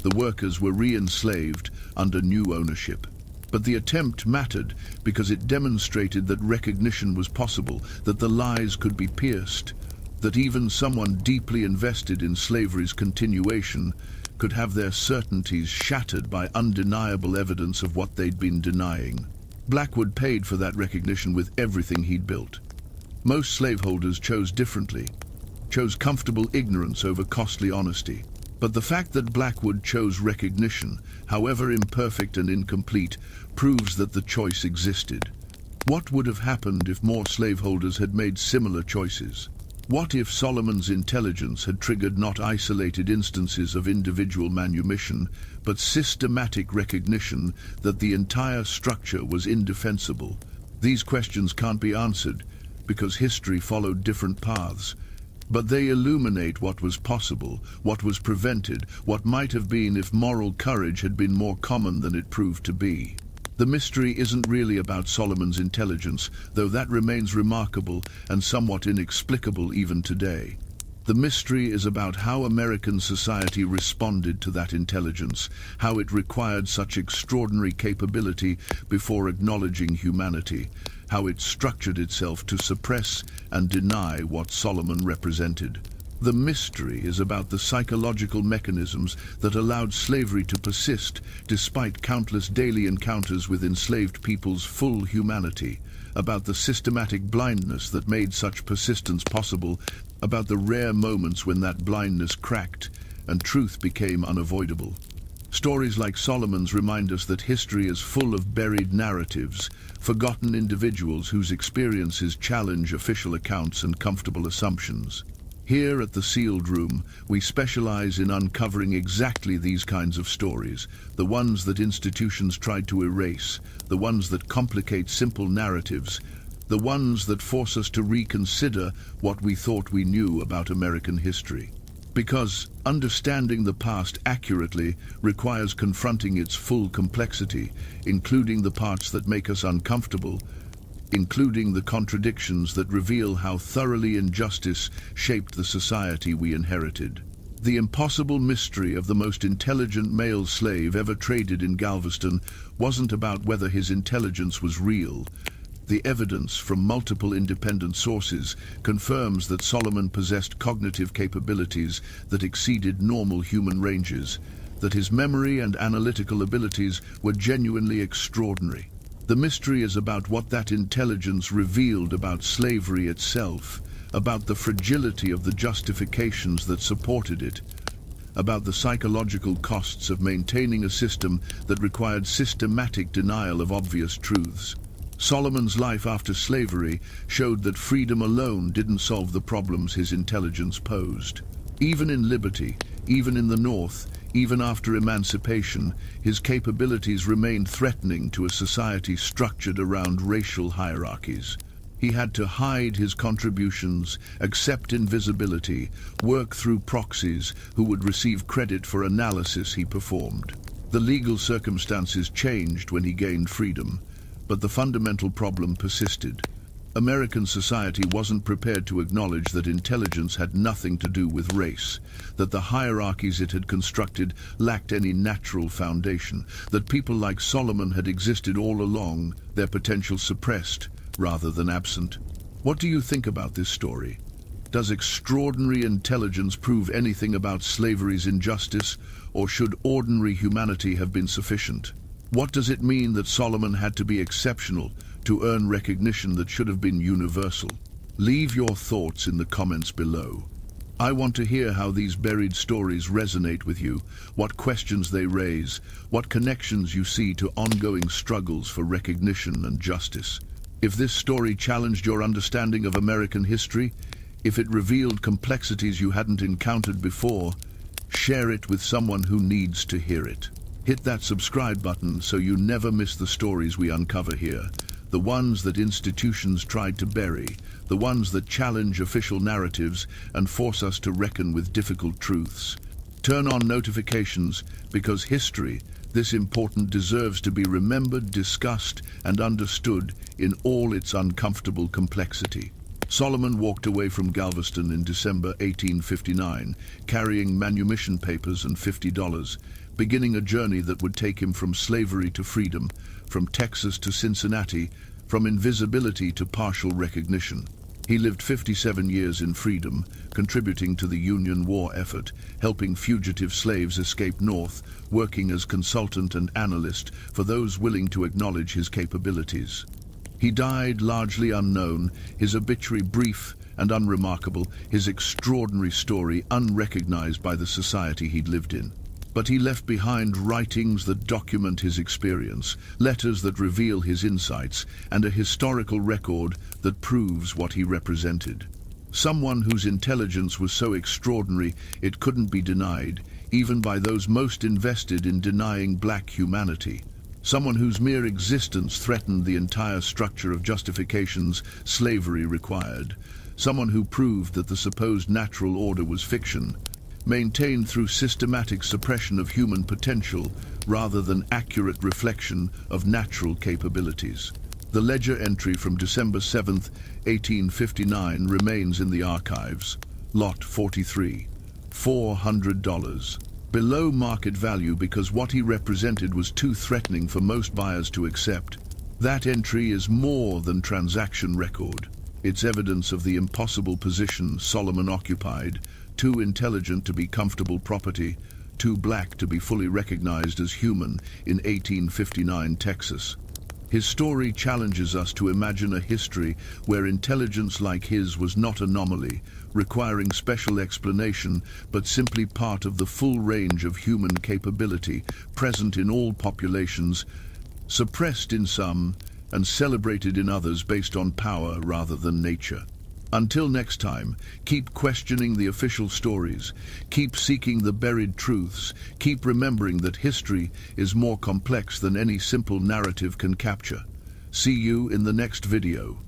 Speaker 1: the workers were re-enslaved under new ownership. But the attempt mattered because it demonstrated that recognition was possible, that the lies could be pierced, that even someone deeply invested in slavery's continuation could have their certainties shattered by undeniable evidence of what they'd been denying. Blackwood paid for that recognition with everything he'd built. Most slaveholders chose differently, chose comfortable ignorance over costly honesty. But the fact that Blackwood chose recognition, however imperfect and incomplete, proves that the choice existed. What would have happened if more slaveholders had made similar choices? What if Solomon's intelligence had triggered not isolated instances of individual manumission, but systematic recognition that the entire structure was indefensible? These questions can't be answered because history followed different paths, but they illuminate what was possible, what was prevented, what might have been if moral courage had been more common than it proved to be. The mystery isn't really about Solomon's intelligence, though that remains remarkable and somewhat inexplicable even today. The mystery is about how American society responded to that intelligence, how it required such extraordinary capability before acknowledging humanity, how it structured itself to suppress and deny what Solomon represented. The mystery is about the psychological mechanisms that allowed slavery to persist despite countless daily encounters with enslaved people's full humanity, about the systematic blindness that made such persistence possible, about the rare moments when that blindness cracked and truth became unavoidable. Stories like Solomon's remind us that history is full of buried narratives, forgotten individuals whose experiences challenge official accounts and comfortable assumptions. Here at the Sealed Room, we specialize in uncovering exactly these kinds of stories, the ones that institutions tried to erase, the ones that complicate simple narratives, the ones that force us to reconsider what we thought we knew about American history. Because understanding the past accurately requires confronting its full complexity, including the parts that make us uncomfortable, including the contradictions that reveal how thoroughly injustice shaped the society we inherited. The impossible mystery of the most intelligent male slave ever traded in Galveston wasn't about whether his intelligence was real. The evidence from multiple independent sources confirms that Solomon possessed cognitive capabilities that exceeded normal human ranges, that his memory and analytical abilities were genuinely extraordinary. The mystery is about what that intelligence revealed about slavery itself, about the fragility of the justifications that supported it, about the psychological costs of maintaining a system that required systematic denial of obvious truths. Solomon's life after slavery showed that freedom alone didn't solve the problems his intelligence posed. Even in liberty, even in the North, even after emancipation, his capabilities remained threatening to a society structured around racial hierarchies. He had to hide his contributions, accept invisibility, work through proxies who would receive credit for analysis he performed. The legal circumstances changed when he gained freedom, but the fundamental problem persisted. American society wasn't prepared to acknowledge that intelligence had nothing to do with race, that the hierarchies it had constructed lacked any natural foundation, that people like Solomon had existed all along, their potential suppressed rather than absent. What do you think about this story? Does extraordinary intelligence prove anything about slavery's injustice, or should ordinary humanity have been sufficient? What does it mean that Solomon had to be exceptional to earn recognition that should have been universal? Leave your thoughts in the comments below. I want to hear how these buried stories resonate with you, what questions they raise, what connections you see to ongoing struggles for recognition and justice. If this story challenged your understanding of American history, if it revealed complexities you hadn't encountered before, share it with someone who needs to hear it. Hit that subscribe button so you never miss the stories we uncover here. The ones that institutions tried to bury, the ones that challenge official narratives and force us to reckon with difficult truths. Turn on notifications because history, this important, deserves to be remembered, discussed, and understood in all its uncomfortable complexity. Solomon walked away from Galveston in December 1859, carrying manumission papers and $50, beginning a journey that would take him from slavery to freedom, from Texas to Cincinnati, from invisibility to partial recognition. He lived 57 years in freedom, contributing to the Union war effort, helping fugitive slaves escape north, working as consultant and analyst for those willing to acknowledge his capabilities. He died largely unknown, his obituary brief and unremarkable, his extraordinary story unrecognized by the society he'd lived in. But he left behind writings that document his experience, letters that reveal his insights, and a historical record that proves what he represented. Someone whose intelligence was so extraordinary it couldn't be denied, even by those most invested in denying black humanity. Someone whose mere existence threatened the entire structure of justifications slavery required. Someone who proved that the supposed natural order was fiction, maintained through systematic suppression of human potential rather than accurate reflection of natural capabilities. The ledger entry from December 7, 1859 remains in the archives. Lot 43, $400. Below market value because what he represented was too threatening for most buyers to accept. That entry is more than transaction record. It's evidence of the impossible position Solomon occupied, too intelligent to be comfortable property, too black to be fully recognized as human in 1859 Texas. His story challenges us to imagine a history where intelligence like his was not anomaly, requiring special explanation, but simply part of the full range of human capability present in all populations, suppressed in some and celebrated in others based on power rather than nature. Until next time, keep questioning the official stories, keep seeking the buried truths, keep remembering that history is more complex than any simple narrative can capture. See you in the next video.